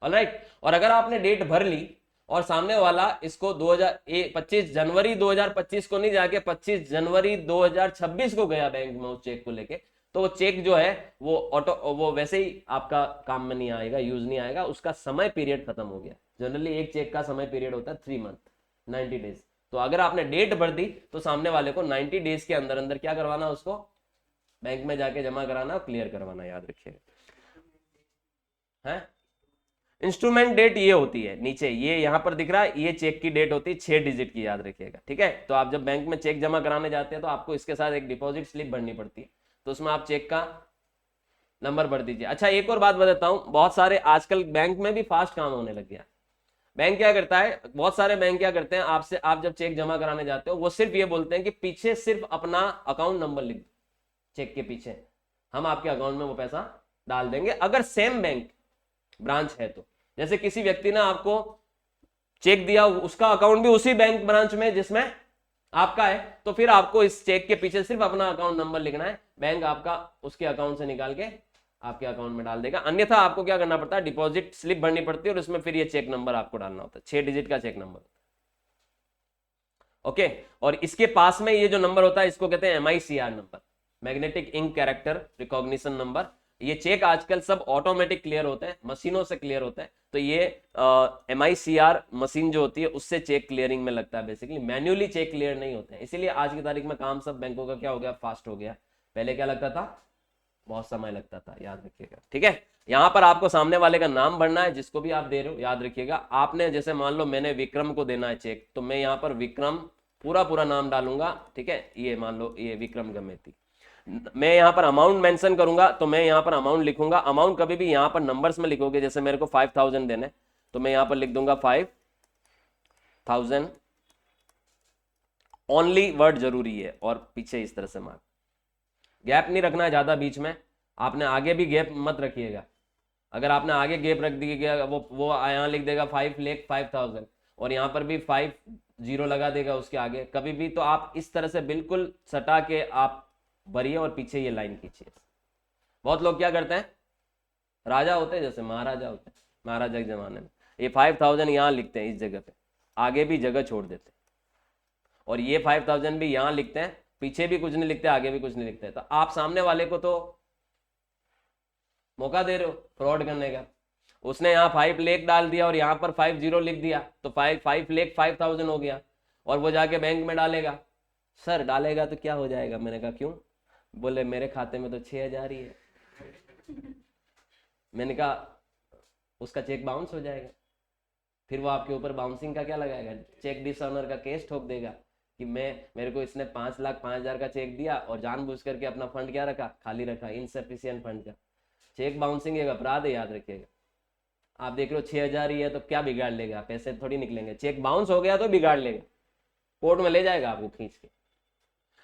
ऑलराइट। और अगर आपने डेट भर ली और सामने वाला इसको 25 जनवरी 2025 को नहीं जाके 25 जनवरी 2026 को गया बैंक में उस चेक को लेके, तो वो चेक जो है वो वैसे ही आपका काम में नहीं आएगा, यूज नहीं आएगा, उसका समय पीरियड खत्म हो गया। जनरली एक चेक का समय पीरियड होता है 3 मंथ, 90 डेज। तो अगर आपने डेट भर दी तो सामने वाले को 90 डेज के अंदर अंदर क्या करवाना, उसको बैंक में जाके जमा कराना, क्लियर करवाना, याद रखिएगा। है इंस्ट्रूमेंट डेट ये होती है नीचे, ये यहां पर दिख रहा है, ये चेक की डेट होती है 6 डिजिट की, याद रखिएगा। ठीक है, तो आप जब बैंक में चेक जमा कराने जाते हैं तो आपको इसके साथ एक डिपॉजिट स्लिप भरनी पड़ती है, तो उसमें आप चेक का नंबर भर दीजिए। अच्छा, एक और बात बताता हूं, बहुत सारे आजकल बैंक में भी फास्ट काम होने लग गया। बैंक क्या करता है, बहुत सारे बैंक क्या करते हैं, आपसे आप जब चेक जमा कराने जाते हो वो सिर्फ ये बोलते हैं कि पीछे सिर्फ अपना अकाउंट नंबर लिख दो, चेक के पीछे हम आपके अकाउंट में वो पैसा डाल देंगे, अगर सेम बैंक ब्रांच है तो। जैसे किसी व्यक्ति ने आपको चेक दिया, उसका अकाउंट भी उसी बैंक ब्रांच में जिसमें आपका है, तो फिर आपको इस चेक के पीछे सिर्फ अपना अकाउंट नंबर लिखना है, बैंक आपका उसके अकाउंट से निकाल के आपके अकाउंट में डाल देगा। अन्यथा आपको क्या करना पड़ता है, डिपॉजिट स्लिप भरनी पड़ती है और उसमें फिर ये चेक नंबर आपको डालना होता है, 6 डिजिट का चेक नंबर। ओके, और इसके पास में ये जो नंबर होता है इसको कहते हैं MICR नंबर, magnetic ink character recognition number. ये चेक आजकल सब ऑटोमेटिक क्लियर होते हैं, मशीनों से क्लियर होते हैं, तो ये MICR मशीन जो होती है उससे चेक क्लियरिंग में लगता है। बेसिकली मैन्युअली चेक क्लियर नहीं होते हैं, इसीलिए आज की तारीख में काम सब बैंकों का क्या हो गया, फास्ट हो गया। पहले क्या लगता था, बहुत समय लगता था, याद रखिएगा। ठीक है, यहां पर आपको सामने वाले का नाम भरना है जिसको भी आप दे रहे हो, याद रखिएगा। आपने जैसे मान लो मैंने विक्रम को देना है चेक, तो मैं यहाँ पर विक्रम पूरा नाम डालूंगा। ठीक है, ये मान लो ये विक्रम गमेती। मैं यहाँ पर अमाउंट मेंशन करूंगा तो मैं यहाँ पर अमाउंट लिखूंगा। अमाउंट कभी भी यहाँ पर नंबर्स में लिखोगे, जैसे मेरे को 5000 देने, तो मैं यहाँ पर लिख दूंगा 5000 ओनली, वर्ड जरूरी है, और पीछे इस तरह से मार्क, गैप नहीं रखना है ज्यादा बीच में। आपने आगे भी गैप मत रखिएगा, अगर आपने आगे गैप रख दिया वो यहाँ लिख देगा 5,05,000 और यहाँ पर भी 50 लगा देगा उसके आगे कभी भी, तो आप इस तरह से बिल्कुल सटा के आप भरिए और पीछे ये लाइन खींचिए। बहुत लोग क्या करते हैं, राजा होते हैं, जैसे महाराजा होते हैं, महाराजा के जमाने में ये 5000 यहाँ लिखते हैं इस जगह पे, आगे भी जगह छोड़ देते हैं, और ये 5000 भी यहाँ लिखते हैं, पीछे भी कुछ नहीं लिखते, आगे भी कुछ नहीं लिखते। तो आप सामने वाले को तो मौका दे रहे हो फ्रॉड करने का। उसने यहाँ 5 लाख डाल दिया और यहाँ पर 50 लिख दिया, तो 5 लाख 5,000 हो गया, और वो जाके बैंक में डालेगा। सर डालेगा तो क्या हो जाएगा? मैंने कहा क्यों? बोले मेरे खाते में तो 6,000 ही है। मैंने कहा उसका चेक बाउंस हो जाएगा, फिर वो आपके ऊपर बाउंसिंग का क्या लगाएगा, चेक डिसऑनर का केस ठोक देगा कि मेरे को इसने 5,05,000 का चेक दिया और जानबूझ करके अपना फंड क्या रखा, खाली रखा, इनसफिशियंट फंड का। चेक बाउंसिंग एक अपराध है, याद रखिएगा। आप देख रहे हो 6,000 ही है तो क्या बिगाड़ लेगा, पैसे थोड़ी निकलेंगे। चेक बाउंस हो गया तो बिगाड़ लेगा, कोर्ट में ले जाएगा आपको खींच के।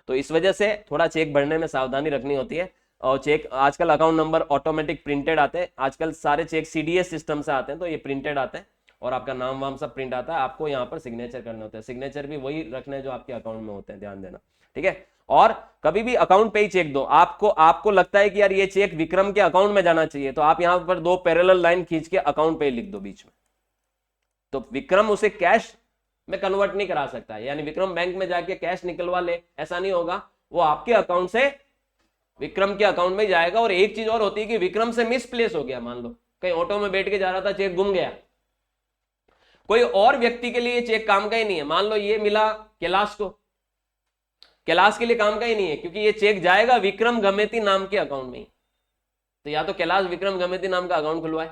तो इस वजह से थोड़ा चेक भरने में सावधानी रखनी होती है। और चेक आजकल अकाउंट नंबर ऑटोमेटिक प्रिंटेड आते हैं, आजकल सारे चेक सीडीएस सिस्टम से आते हैं, तो ये प्रिंटेड आते हैं और आपका नाम वाम सब प्रिंट आता है। आपको यहाँ पर सिग्नेचर करने होते हैं, सिग्नेचर भी वही रखने जो आपके अकाउंट में होते हैं, ध्यान देना, ठीक है। और कभी भी अकाउंट पे ही चेक दो, आपको लगता है कि यार ये चेक विक्रम के अकाउंट में जाना चाहिए, तो आप यहां पर 2 पैरेलल लाइन खींच के अकाउंट पे लिख दो बीच में, तो विक्रम उसे कैश में कन्वर्ट नहीं करा सकता है, यानी विक्रम बैंक में जाके कैश निकलवा ले, ऐसा नहीं होगा। वो आपके अकाउंट से विक्रम के अकाउंट में जाएगा। और एक चीज और होती है कि विक्रम से मिसप्लेस हो गया, मान लो कहीं ऑटो में बैठ के जा रहा था, चेक गुम गया, कोई और व्यक्ति के लिए चेक काम का ही नहीं है, मान लो ये मिला कैलाश को, कैलाश के लिए काम का ही नहीं है, क्योंकि ये चेक जाएगा विक्रम गमेती नाम के अकाउंट में ही। तो या तो कैलाश विक्रम गमेती नाम का अकाउंट खुलवाए,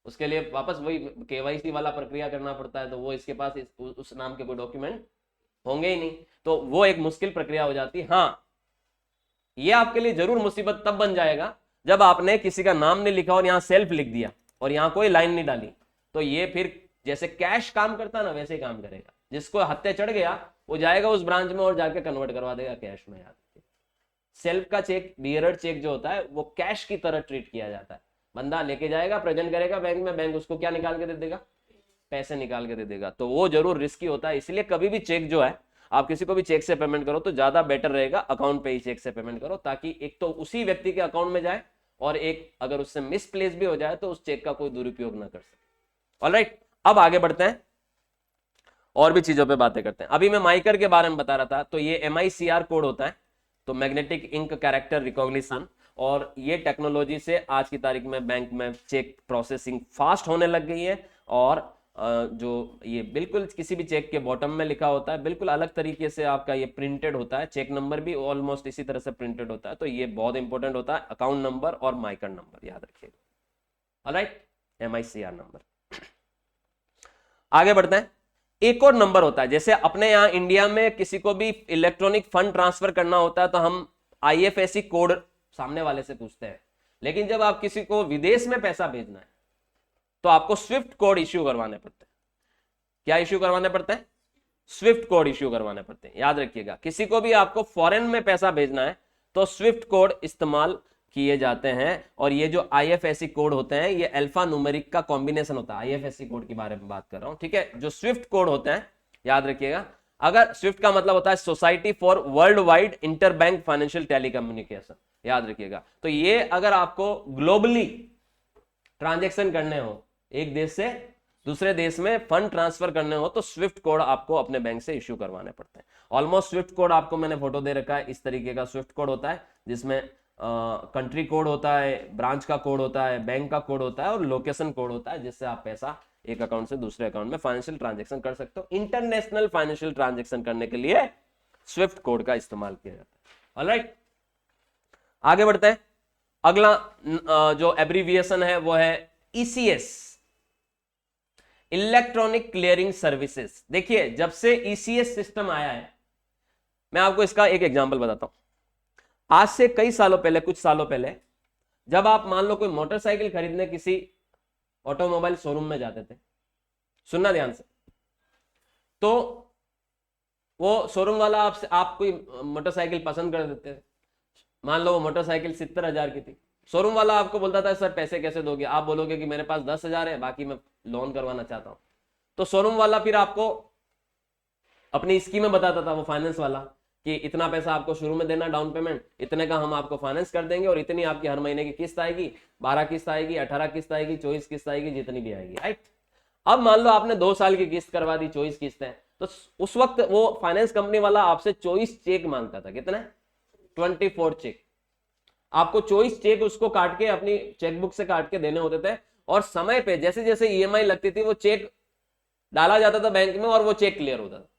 उसके लिए वापस वही केवाईसी वाला प्रक्रिया करना पड़ता है, तो वो इसके पास उस नाम के कोई डॉक्यूमेंट होंगे ही नहीं, तो वो एक मुश्किल प्रक्रिया हो जाती है। हाँ, ये आपके लिए जरूर मुसीबत तब बन जाएगा जब आपने किसी का नाम नहीं लिखा और यहां सेल्फ लिख दिया और यहां कोई लाइन नहीं डाली, तो ये फिर जैसे कैश काम करता है ना, वैसे ही काम करेगा। जिसको हत्या चढ़ गया वो जाएगा उस ब्रांच में और जाके कन्वर्ट करवा देगा कैश में। याद रखिए, सेल्फ का चेक, बियरर चेक जो होता है वो कैश की तरह ट्रीट किया जाता है। बंदा लेके जाएगा, प्रेजेंट करेगा बैंक में, बैंक उसको क्या निकाल के दे देगा, पैसे निकाल के दे देगा। तो वो जरूर रिस्की होता है, इसलिए कभी भी चेक जो है, आप किसी को भी चेक से पेमेंट करो तो ज्यादा बेटर रहेगा अकाउंट पे ही चेक से पेमेंट करो, ताकि एक तो उसी व्यक्ति के अकाउंट में जाए और एक अगर उससे मिसप्लेस भी हो जाए तो उस चेक का कोई दुरुपयोग ना कर सके। ऑलराइट, अब आगे बढ़ते हैं और भी चीजों पे बातें करते हैं। अभी मैं माइकर के बारे में बता रहा था, तो ये MICR कोड होता है, तो मैग्नेटिक इंक कैरेक्टर रिकॉग्निशन, और ये टेक्नोलॉजी से आज की तारीख में बैंक में चेक प्रोसेसिंग फास्ट होने लग गई है। और जो ये बिल्कुल किसी भी चेक के बॉटम में लिखा होता है, बिल्कुल अलग तरीके से आपका ये प्रिंटेड होता है, चेक नंबर भी ऑलमोस्ट इसी तरह से प्रिंटेड होता है। तो ये बहुत इंपॉर्टेंट होता है, अकाउंट नंबर और माइकर नंबर याद रखिएगा। Alright, MICR number. आगे बढ़ते हैं, एक और नंबर होता है, जैसे अपने यहाँ इंडिया में किसी को भी इलेक्ट्रॉनिक फंड ट्रांसफर करना होता है तो हम IFSC कोड सामने वाले से पूछते हैं, लेकिन जब आप किसी को विदेश में पैसा भेजना है तो आपको स्विफ्ट कोड इश्यू करवाने पड़ते हैं। क्या इश्यू करवाने पड़ते हैं? स्विफ्ट कोड इश्यू करवाने पड़ते हैं। याद रखिएगा, किसी को भी आपको फॉरेन में पैसा भेजना है तो स्विफ्ट कोड इस्तेमाल किए जाते हैं। और ये जो IFSC कोड होते हैं, ये अल्फा न्यूमेरिक का कॉम्बिनेशन होता है। IFSC कोड की बारे में बात कर रहा हूं, ठीक है। जो स्विफ्ट कोड होते हैं, याद रखिएगा, अगर स्विफ्ट का मतलब होता है society for world wide inter bank financial telecommunication, याद रखिएगा। तो ये अगर आपको ग्लोबली ट्रांजेक्शन करने हो, एक देश से दूसरे देश में फंड ट्रांसफर करने हो, तो स्विफ्ट कोड आपको अपने बैंक से इश्यू करवाने पड़ते हैं। ऑलमोस्ट स्विफ्ट कोड आपको मैंने फोटो दे रखा है, इस तरीके का स्विफ्ट कोड होता है, जिसमें कंट्री कोड होता है, ब्रांच का कोड होता है, बैंक का कोड होता है और लोकेशन कोड होता है, जिससे आप पैसा एक अकाउंट से दूसरे अकाउंट में फाइनेंशियल ट्रांजेक्शन कर सकते हो। इंटरनेशनल फाइनेंशियल ट्रांजेक्शन करने के लिए स्विफ्ट कोड का इस्तेमाल किया जाता है। ऑलराइट, आगे बढ़ते हैं। अगला जो एब्रीविएशन है वो है ECS, इलेक्ट्रॉनिक क्लियरिंग सर्विसेज। देखिए, जब से ECS सिस्टम आया है, मैं आपको इसका एक एग्जांपल बताता हूं। आज से कई सालों पहले, कुछ सालों पहले, जब आप मान लो कोई मोटरसाइकिल खरीदने किसी ऑटोमोबाइल शोरूम में जाते थे, सुनना ध्यान से, तो वो शोरूम वाला आप कोई मोटरसाइकिल पसंद कर देते थे। मान लो वो मोटरसाइकिल 70,000 की थी, शोरूम वाला आपको बोलता था सर पैसे कैसे दोगे, आप बोलोगे कि मेरे पास 10,000 है, बाकी मैं लोन करवाना चाहता हूं। तो शोरूम वाला फिर आपको अपनी स्कीमें बताता था, वो फाइनेंस वाला, कि इतना पैसा आपको शुरू में देना डाउन पेमेंट, इतने का हम आपको फाइनेंस कर देंगे और इतनी आपकी हर महीने की किस्त आएगी, 12 किस्त आएगी, 18 किस्त आएगी, 24 किस्त आएगी, जितनी भी आएगी। राइट, अब मान लो आपने 2 साल की किस्त करवा दी, 24 किस्त है, तो उस वक्त वो फाइनेंस कंपनी वाला आपसे 24 चेक मांगता था। कितने? 24 चेक। आपको 24 चेक उसको काट के अपनी चेकबुक से काट के देने होते थे, और समय पे जैसे जैसे ईएमआई लगती थी वो चेक डाला जाता था बैंक में और वो चेक क्लियर होता था।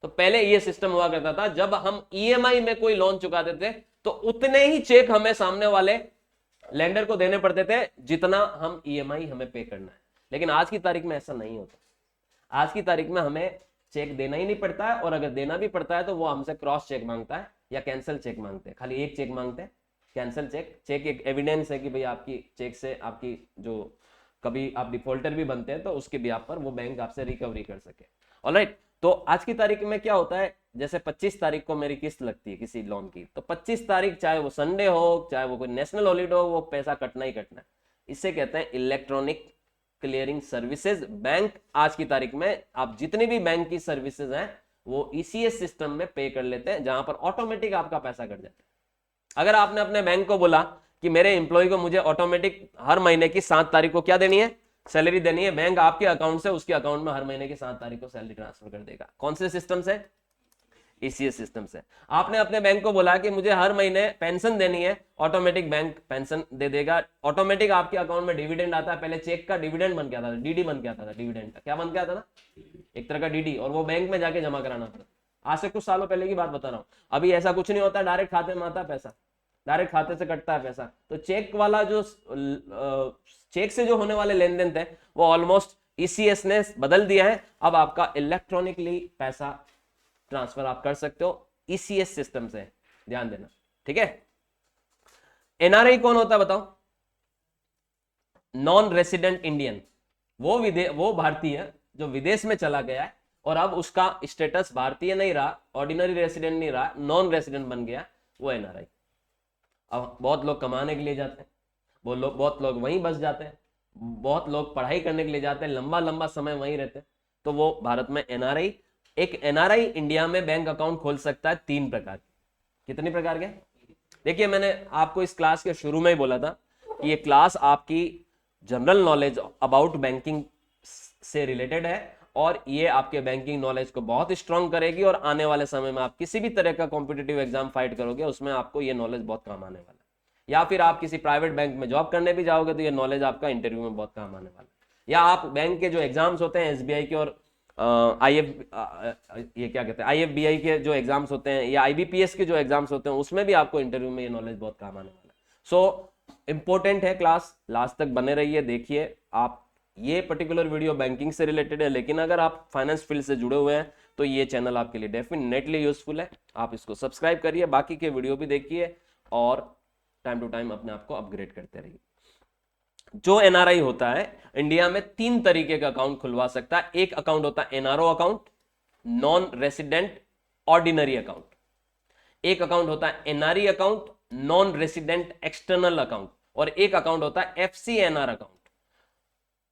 तो पहले ये सिस्टम हुआ करता था, जब हम ईएमआई में कोई लोन चुकाते थे तो उतने ही चेक हमें सामने वाले लेंडर को देने पड़ते थे जितना हम ईएमआई हमें पे करना है। लेकिन आज की तारीख में ऐसा नहीं होता। आज की तारीख में हमें चेक देना ही नहीं पड़ता है, और अगर देना भी पड़ता है तो वो हमसे क्रॉस चेक मांगता है या कैंसिल चेक मांगते हैं। खाली एक चेक मांगते हैं, कैंसिल चेक। चेक एक एविडेंस है कि भाई आपकी चेक से आपकी जो कभी आप डिफॉल्टर भी बनते हैं तो उसके ब्याह पर वो बैंक आपसे रिकवरी कर सके। ऑलराइट, तो आज की तारीख में क्या होता है, जैसे 25 तारीख को मेरी किस्त लगती है किसी लोन की, तो 25 तारीख चाहे वो संडे हो चाहे वो कोई नेशनल हॉलीडे हो, वो पैसा कटना ही कटना है। इससे कहते हैं इलेक्ट्रॉनिक क्लियरिंग सर्विसेज। बैंक आज की तारीख में आप जितनी भी बैंक की सर्विसेज हैं वो ईसीएस सिस्टम में पे कर लेते हैं, जहां पर ऑटोमेटिक आपका पैसा कट जाता है। अगर आपने अपने बैंक को बोला कि मेरे एम्प्लॉय को मुझे ऑटोमेटिक हर महीने की 7 तारीख को क्या देनी है, सैलरी देनी है, बैंक आपके अकाउंट से उसके अकाउंट में हर महीने की 7 तारीख को सैलरी ट्रांसफर कर देगा। कौन से सिस्टम से? ईसीएस सिस्टम से। आपने अपने बैंक को बोला कि मुझे हर महीने पेंशन देनी है, ऑटोमेटिक बैंक पेंशन दे देगा। ऑटोमेटिक आपके अकाउंट में डिविडेंड आता है। पहले चेक का डिविडेंड बन गया था, डीडी बन गया था, डिविडेंड का क्या बन गया था ना, एक तरह का डीडी, और वो बैंक में जाके जमा कराना था। आज से कुछ सालों पहले की बात बता रहा हूं। अभी ऐसा कुछ नहीं होता, डायरेक्ट खाते में आता है पैसा, डायरेक्ट खाते से कटता है पैसा। तो चेक वाला जो चेक से जो होने वाले लेन देन थे वो ऑलमोस्ट ईसीएस ने बदल दिया है। अब आपका इलेक्ट्रॉनिकली पैसा ट्रांसफर आप कर सकते हो ईसीएस सिस्टम से, ध्यान देना, ठीक है। एनआरआई कौन होता है बताओ? Non resident Indian. वो भारतीय जो विदेश में चला गया है और अब उसका स्टेटस भारतीय नहीं रहा, ऑर्डिनरी रेसिडेंट नहीं रहा, नॉन रेसिडेंट बन गया, वो एनआरआई। अब बहुत लोग कमाने के लिए जाते हैं, बहुत लोग वहीं बस जाते हैं, बहुत लोग पढ़ाई करने के लिए जाते हैं, लंबा लंबा समय वहीं रहते हैं, तो वो भारत में एनआरआई। एक एनआरआई इंडिया में बैंक अकाउंट खोल सकता है 3 प्रकार के। कितने प्रकार के? देखिए, मैंने आपको इस क्लास के शुरू में ही बोला था कि ये क्लास आपकी जनरल नॉलेज अबाउट बैंकिंग से रिलेटेड है, और ये आपके बैंकिंग नॉलेज को बहुत स्ट्रांग करेगी, और आने वाले समय में आप किसी भी तरह का कॉम्पिटिटिव एग्जाम फाइट करोगे उसमें आपको ये नॉलेज बहुत काम आने वाला है। या फिर आप किसी प्राइवेट बैंक में जॉब करने भी जाओगे तो ये नॉलेज आपका इंटरव्यू में बहुत काम आने वाला है। या आप बैंक के जो एग्जाम्स होते हैं एसबीआई के और ये क्या कहते हैं आईएफबीआई के जो एग्जाम्स होते हैं, या आईबीपीएस के जो एग्जाम्स होते हैं, उसमें भी आपको इंटरव्यू में ये नॉलेज बहुत काम आने वाला है। सो इंपॉर्टेंट है क्लास, लास्ट तक बने रहिए, देखिए। आप ये पर्टिकुलर वीडियो बैंकिंग से रिलेटेड है, लेकिन अगर आप फाइनेंस फील्ड से जुड़े हुए हैं तो ये चैनल आपके लिए डेफिनेटली यूजफुल है। आप इसको सब्सक्राइब करिए, बाकी के वीडियो भी देखिए, और टाइम टू टाइम अपने आप को अपग्रेड करते रहिए। जो एनआरआई होता है इंडिया में 3 तरीके का अकाउंट खुलवा सकता है। एक अकाउंट होता है NRO account, non resident ordinary account. एक अकाउंट होता है NRE account, non resident external account, और एक अकाउंट होता है FCNR account,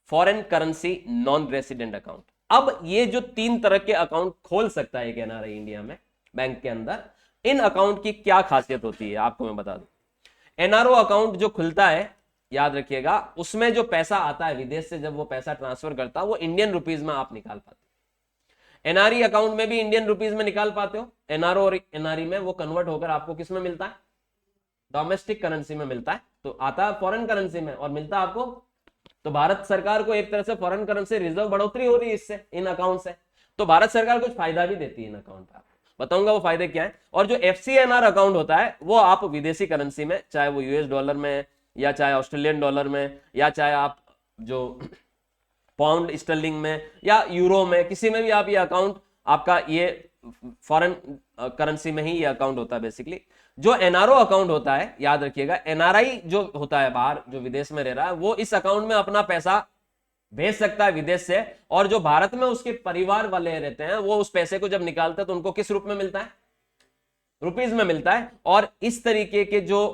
foreign currency non resident account. अब ये जो 3 तरह के अकाउंट खोल सकता है एक एनआरआई इंडिया में बैंक के अंदर, इन अकाउंट की क्या खासियत होती है आपको मैं बता दूं। एनआरओ अकाउंट जो खुलता है, याद रखिएगा, उसमें जो पैसा आता है विदेश से, जब वो पैसा ट्रांसफर करता है वो इंडियन रुपीज में आप निकाल पाते हो। एनआरई अकाउंट में भी इंडियन रुपीज में निकाल पाते हो। एनआरओ और एनआरई में वो कन्वर्ट होकर आपको किस में मिलता है? डोमेस्टिक करेंसी में मिलता है। तो आता है फॉरेन करेंसी में और मिलता है आपको, तो भारत सरकार को एक तरह से फॉरेन करेंसी रिजर्व बढ़ोतरी हो रही है इससे, इन अकाउंट से। तो भारत सरकार कुछ फायदा भी देती है इन अकाउंट पर, बताऊंगा वो फायदे क्या है। और जो एफसीएनआर अकाउंट होता है वो आप विदेशी करेंसी में, चाहे वो यूएस डॉलर में, या चाहे ऑस्ट्रेलियन डॉलर में, या चाहे आप जो पाउंड स्टर्लिंग में, या यूरो में, किसी में भी आप ये अकाउंट, आपका ये फॉरेन करेंसी में ही ये अकाउंट होता है बेसिकली। जो एनआरओ अकाउंट होता है, याद रखिएगा, एनआरआई जो होता है बाहर, जो विदेश में रह रहा है, वो इस अकाउंट में अपना पैसा भेज सकता है विदेश से, और जो भारत में उसके परिवार वाले रहते हैं वो उस पैसे को जब निकालते हैं तो उनको किस रूप में मिलता है? रुपीज में मिलता है। और इस तरीके के जो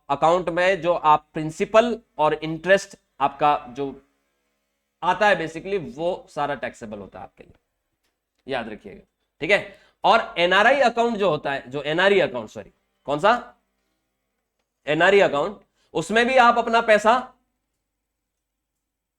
अकाउंट में जो आप प्रिंसिपल और इंटरेस्ट आपका जो आता है बेसिकली, वो सारा टैक्सेबल होता है आपके लिए, याद रखिएगा, ठीक है। और एनआरआई अकाउंट जो होता है, जो एनआरई अकाउंट, सॉरी कौन सा? एनआरई अकाउंट, उसमें भी आप अपना पैसा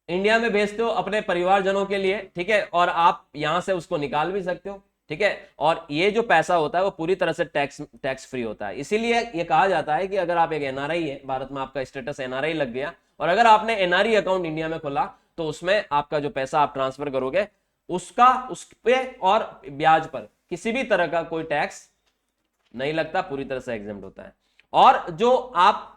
इंडिया में भेजते हो अपने परिवारजनों के लिए, ठीक है, और आप यहां से उसको निकाल भी सकते हो। ठीक है। और ये जो पैसा होता है वो पूरी तरह से टैक्स फ्री होता है। इसीलिए ये कहा जाता है कि अगर आप एक एनआरआई है, भारत में आपका स्टेटस एनआरआई लग गया, और अगर आपने एनआरई अकाउंट इंडिया में खोला, तो उसमें आपका जो पैसा आप ट्रांसफर करोगे उसका उस पे और ब्याज पर किसी भी तरह का कोई टैक्स नहीं लगता, पूरी तरह से एग्जेम्प्ट होता है। और जो आप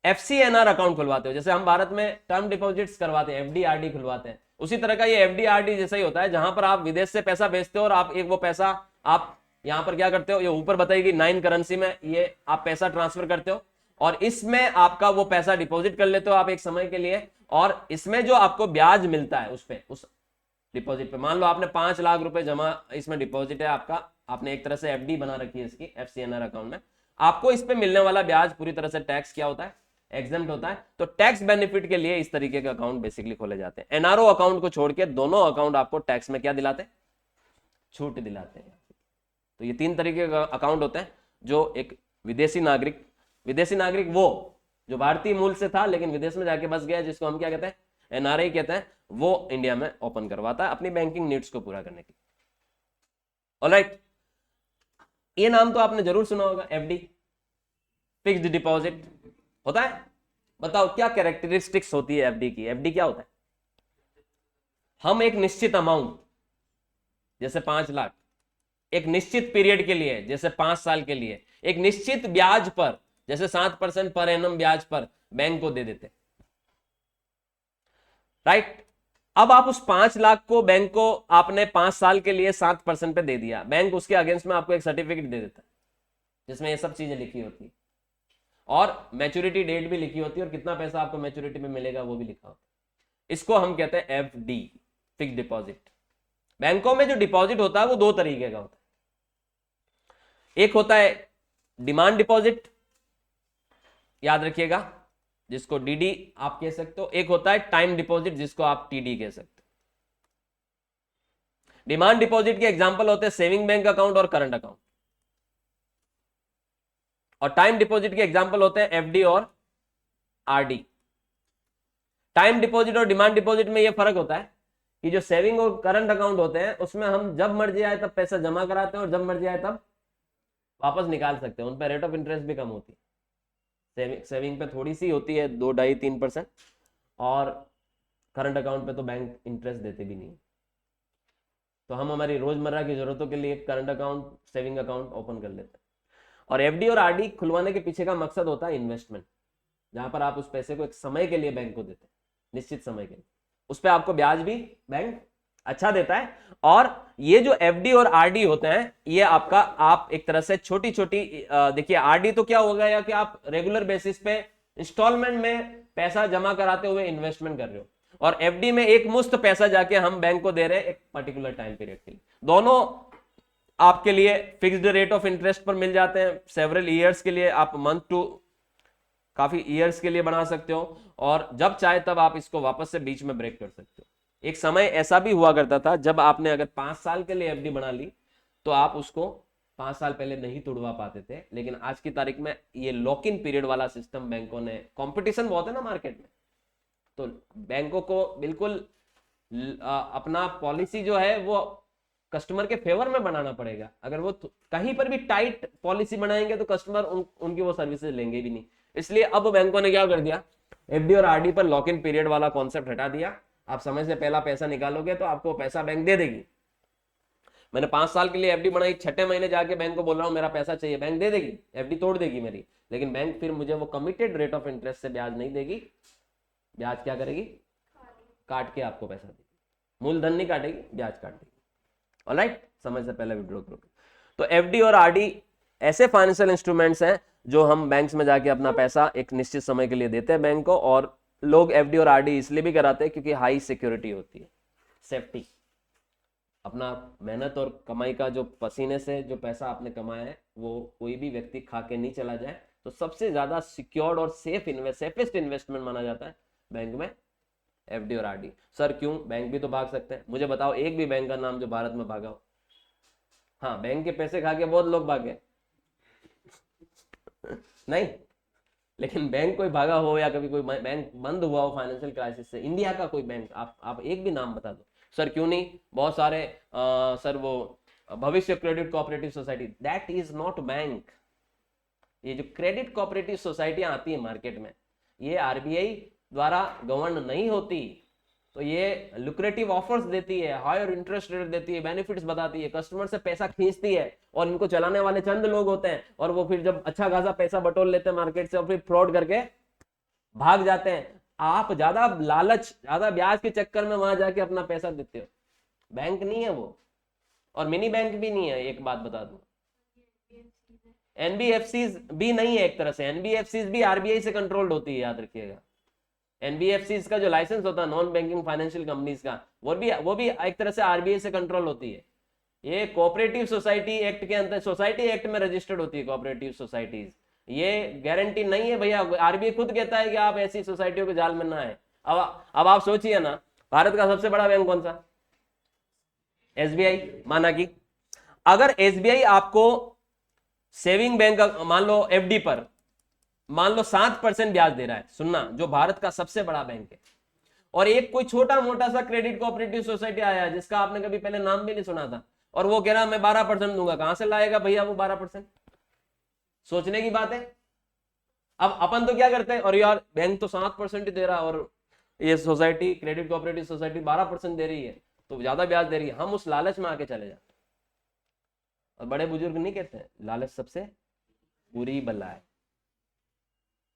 एफसीएनआर अकाउंट खुलवाते हो, जैसे हम भारत में टर्म डिपॉजिट्स करवाते हैं, एफडी आरडी खुलवाते हैं, उसी तरह का ये एफडी आरडी जैसा ही होता है, जहां पर आप विदेश से पैसा भेजते हो और आप एक वो पैसा आप यहां पर क्या करते हो, ये ऊपर बताएगी 9 करेंसी में ये आप पैसा ट्रांसफर करते हो, और इसमें आपका वो पैसा डिपॉजिट कर लेते हो आप एक समय के लिए, और इसमें जो आपको ब्याज मिलता है उस पे, उस डिपॉजिट पे, मान लो आपने 5 लाख रुपए जमा इसमें डिपॉजिट है आपका, आपने एक तरह से एफडी बना रखी है इसकी एफसीएनआर अकाउंट में, आपको इस पे मिलने वाला ब्याज पूरी तरह से टैक्स क्या होता है, एग्जेम्प्ट होता है। तो टैक्स बेनिफिट के लिए इस तरीके के अकाउंट बेसिकली खोले जाते हैं। एनआरओ अकाउंट को छोड़ के दोनों अकाउंट आपको टैक्स में क्या दिलाते हैं, छूट दिलाते हैं। तो ये 3 तरीके का अकाउंट होते हैं जो एक विदेशी नागरिक वो जो भारतीय मूल से था लेकिन विदेश में जाके बस गया, जिसको हम क्या कहते हैं, एनआरआई कहते हैं, वो इंडिया में ओपन करवाता है अपनी बैंकिंग नीड्स को पूरा करने के लिए। ऑलराइट, ये नाम तो आपने जरूर सुना होगा, एफडी, फिक्स्ड डिपॉजिट होता है। बताओ क्या कैरेक्टरिस्टिक्स होती है एफडी की। एफडी क्या होता है, हम एक निश्चित अमाउंट जैसे 5 लाख एक निश्चित पीरियड के लिए जैसे 5 साल के लिए एक निश्चित ब्याज पर जैसे 7% पर एनम ब्याज पर बैंक को दे देते, राइट। अब आप उस 5 लाख को बैंक को आपने 5 साल के लिए 7% पे दे दिया, बैंक उसके अगेंस्ट में आपको एक सर्टिफिकेट दे देता है जिसमें ये सब चीजें लिखी होती है और मैच्योरिटी डेट भी लिखी होती है और कितना पैसा आपको मैच्योरिटी में मिलेगा वो भी लिखा होता है। इसको हम कहते हैं एफडी, फिक्स्ड डिपॉजिट। बैंकों में जो डिपॉजिट होता है वो 2 तरीके का होता है। एक होता है डिमांड डिपॉजिट, याद रखिएगा, जिसको डीडी आप कह सकते हो। एक होता है टाइम डिपॉजिट, जिसको आप टीडी कह सकते हो। डिमांड डिपॉजिट के एग्जांपल होते हैं सेविंग बैंक अकाउंट और करंट अकाउंट, और टाइम डिपॉजिट के एग्जांपल होते हैं एफडी और आरडी। टाइम डिपॉजिट और डिमांड डिपॉजिट में यह फर्क होता है कि जो सेविंग और करंट अकाउंट होते हैं उसमें हम जब मर्जी आए तब पैसा जमा कराते हैं और जब मर्जी आए तब वापस निकाल सकते हैं। उन पर रेट ऑफ इंटरेस्ट भी कम होती है। सेविंग पे थोड़ी सी होती है 2, 2.5, 3%, और करंट अकाउंट पे तो बैंक इंटरेस्ट देते भी नहीं। तो हम हमारी रोजमर्रा की जरूरतों के लिए current account, saving account open कर लेते हैं। और एफडी और आरडी खुलवाने के पीछे का मकसद होता है इन्वेस्टमेंट, जहां पर आप उस पैसे को एक समय के लिए बैंक को देते हैं, निश्चित समय के लिए, उस पर आपको ब्याज भी बैंक अच्छा देता है। और ये जो एफडी और आरडी होते हैं ये आपका, आप एक तरह से छोटी छोटी, देखिए आरडी तो क्या होगा या कि आप रेगुलर बेसिस पे इंस्टॉलमेंट में पैसा जमा कराते हुए इन्वेस्टमेंट कर रहे हो, और एफडी में एक मुश्त पैसा जाके हम बैंक को दे रहे हैं एक पर्टिकुलर टाइम पीरियड के लिए। दोनों आपके लिए फिक्स्ड रेट ऑफ इंटरेस्ट पर मिल जाते हैं सेवरल ईयर्स के लिए, आप मंथ टू काफी ईयर्स के लिए बना सकते हो, और जब चाहे तब आप इसको वापस से बीच में ब्रेक कर सकते हो। एक समय ऐसा भी हुआ करता था जब आपने अगर 5 साल के लिए एफडी बना ली तो आप उसको 5 साल पहले नहीं तोड़वा पाते थे, लेकिन आज की तारीख में ये लॉक इन पीरियड वाला सिस्टम बैंकों ने, कंपटीशन बहुत है ना मार्केट में, तो बैंकों को बिल्कुल अपना पॉलिसी जो है वो कस्टमर के फेवर में बनाना पड़ेगा। अगर वो कहीं पर भी टाइट पॉलिसी बनाएंगे तो कस्टमर उनकी वो सर्विसेज लेंगे भी नहीं। इसलिए अब बैंकों ने क्या कर दिया, एफडी और आरडी पर लॉक इन पीरियड वाला कॉन्सेप्ट हटा दिया। आप समय से पहला पैसा निकालोगे तो आपको पैसा बैंक दे देगी। मैंने 5 साल के लिए एफडी बनाई, 6ठे महीने जाके बैंक को बोल रहा हूं मेरा पैसा चाहिए, बैंक दे देगी, एफडी तोड़ देगी मेरी, लेकिन बैंक फिर मुझे वो कमिटेड रेट ऑफ इंटरेस्ट से ब्याज नहीं देगी। ब्याज क्या करेगी, काट के आपको पैसा देगी, मूलधन नहीं काटेगी, ब्याज काट देगी। ऑलराइट, समय से पहले विड्रॉ करोगे। तो एफडी और आरडी ऐसे फाइनेंशियल इंस्ट्रूमेंट्स हैं जो हम बैंक्स में जाके अपना पैसा एक निश्चित समय के लिए देते हैं बैंक को, और लोग एफडी और आरडी इसलिए भी कराते हैं क्योंकि हाई सिक्योरिटी होती है, सेफ्टी। अपना मेहनत और कमाई का जो पसीने से जो पैसा आपने कमाया है वो कोई भी व्यक्ति खा के नहीं चला जाए, तो सबसे ज्यादा सिक्योर्ड और सेफेस्ट इन्वेस्टमेंट माना जाता है बैंक में एफडी और आरडी। सर क्यों, बैंक भी तो भाग सकते हैं। मुझे बताओ एक भी बैंक का नाम जो भारत में भागा हो। हाँ, बैंक के पैसे खा के बहुत लोग भागे नहीं, लेकिन बैंक कोई भागा हो या कभी कोई बैंक बंद हुआ हो फाइनेंशियल क्राइसिस से, इंडिया का कोई बैंक आप एक भी नाम बता दो। सर क्यों नहीं, बहुत सारे सर वो भविष्य credit cooperative society, that is not bank. ये जो क्रेडिट कोऑपरेटिव सोसाइटियां आती है मार्केट में, ये आरबीआई द्वारा गवर्न नहीं होती, तो ये लुक्रेटिव ऑफर्स देती है, हायर इंटरेस्ट रेट देती है, बेनिफिट्स बताती है, कस्टमर से पैसा खींचती है, और इनको चलाने वाले चंद लोग होते हैं, और वो फिर जब अच्छा खासा पैसा बटोर लेते हैं मार्केट से और फिर फ्रॉड करके भाग जाते हैं। आप ज्यादा लालच, ज्यादा ब्याज के चक्कर में वहां जाके अपना पैसा देते हो। बैंक नहीं है वो, और मिनी बैंक भी नहीं है। एक बात बता दूं, एनबीएफसीज भी नहीं है एक तरह से, एनबीएफसीज भी आरबीआई से कंट्रोल्ड होती है, याद रखिएगा। एनबीएफसीज का जो लाइसेंस होता है नॉन बैंकिंग फाइनेंशियल कंपनीज का, वो भी एक तरह से आरबीआई से कंट्रोल होती है। ये कोऑपरेटिव सोसाइटी एक्ट के अंदर, सोसाइटी एक्ट में रजिस्टर्ड होती है कोऑपरेटिव सोसाइटीज। ये गारंटी नहीं है भैया, आरबीआई खुद कहता है कि आप ऐसी सोसाइटियों के जाल में ना आए। अब आप सोचिए ना, भारत का सबसे बड़ा बैंक कौन सा? एसबीआई। माना कि अगर एसबीआई आपको सेविंग बैंक, मान लो एफडी पर मान लो 7% ब्याज दे रहा है, सुनना, जो भारत का सबसे बड़ा बैंक है, और एक कोई छोटा मोटा सा क्रेडिट कोऑपरेटिव सोसाइटी आया है जिसका आपने कभी पहले नाम भी नहीं सुना था, और वो कह रहा मैं 12% दूंगा, कहां से लाएगा भैया वो 12%? सोचने की बात है। अब अपन तो क्या करते हैं, और यार बैंक तो 7% ही दे रहा है और ये सोसाइटी, क्रेडिट कोऑपरेटिव सोसाइटी 12% दे रही है, तो ज्यादा ब्याज दे रही है, हम उस लालच में आके चले जाते हैं। और बड़े बुजुर्ग नहीं कहते हैं लालच सबसे बुरी बला है,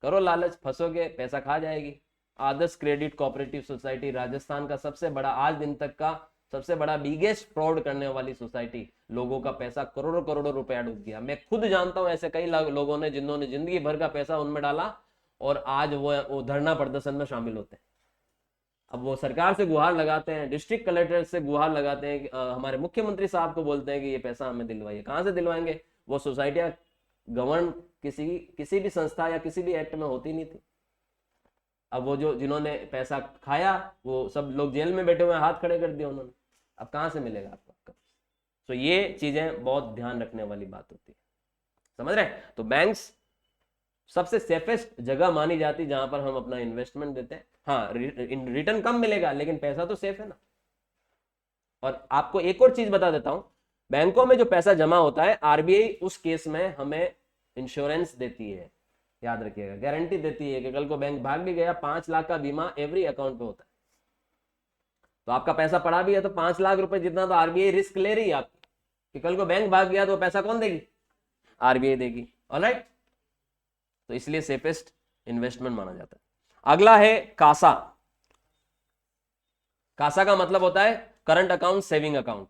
करो लालच, फंसोगे, पैसा खा जाएगी। आदर्श क्रेडिट कोऑपरेटिव सोसाइटी राजस्थान का सबसे बड़ा, आज दिन तक का सबसे बड़ा बिगेस्ट फ्रॉड करने वाली सोसाइटी, लोगों का पैसा करोड़ों करोड़ों रुपया डूब गया। मैं खुद जानता हूं ऐसे कई लोगों ने जिन्होंने जिंदगी भर का पैसा उनमें डाला और आज वो धरना प्रदर्शन में शामिल होते हैं। अब वो सरकार से गुहार लगाते हैं, डिस्ट्रिक्ट कलेक्टर से गुहार लगाते हैं, हमारे मुख्यमंत्री साहब को बोलते हैं कि ये पैसा हमें दिलवाइए। कहां से दिलवाएंगे? वो सोसाइटियां गवर्न किसी भी संस्था या किसी भी एक्ट में होती नहीं थी। अब वो जो जिन्होंने पैसा खाया वो सब लोग जेल में बैठे हुए, हाथ खड़े कर दिए उन्होंने, अब कहां से मिलेगा आपको? तो ये चीजें बहुत ध्यान रखने वाली बात होती है, समझ रहे हैं? तो बैंक्स सबसे सेफेस्ट जगह मानी जाती जहां पर हम अपना इन्वेस्टमेंट देते हैं। हाँ, रिटर्न कम मिलेगा लेकिन पैसा तो सेफ है ना। और आपको एक और चीज बता देता हूं, बैंकों में जो पैसा जमा होता है, आरबीआई उस केस में हमें इंश्योरेंस देती है, याद रखिएगा, गारंटी देती है कि कल को बैंक भाग भी गया, 5 लाख का बीमा एवरी अकाउंट पे होता है। तो आपका पैसा पड़ा भी है तो 5 लाख रुपए जितना तो आरबीआई रिस्क ले रही है आपकी, कि कल को बैंक भाग गया तो पैसा कौन देगी? आरबीआई देगी। ऑलराइट, तो इसलिए सेफेस्ट इन्वेस्टमेंट माना जाता है। अगला है कासा। कासा का मतलब होता है करंट अकाउंट, सेविंग अकाउंट।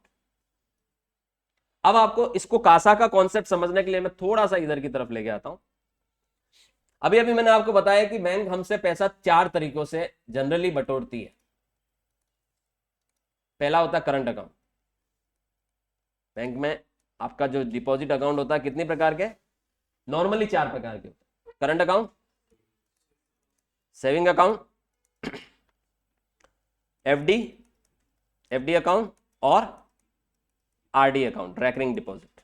अब आपको इसको कासा का कॉन्सेप्ट समझने के लिए मैं थोड़ा सा इधर की तरफ लेके आता हूं। अभी अभी मैंने आपको बताया कि बैंक हमसे पैसा 4 तरीकों से जनरली बटोरती है। पहला होता है करंट अकाउंट। बैंक में आपका जो डिपॉजिट अकाउंट होता है कितने प्रकार के? नॉर्मली 4 प्रकार के होते हैं। Current account, saving account, FD account और आरडी अकाउंट, रेकरिंग डिपॉजिट।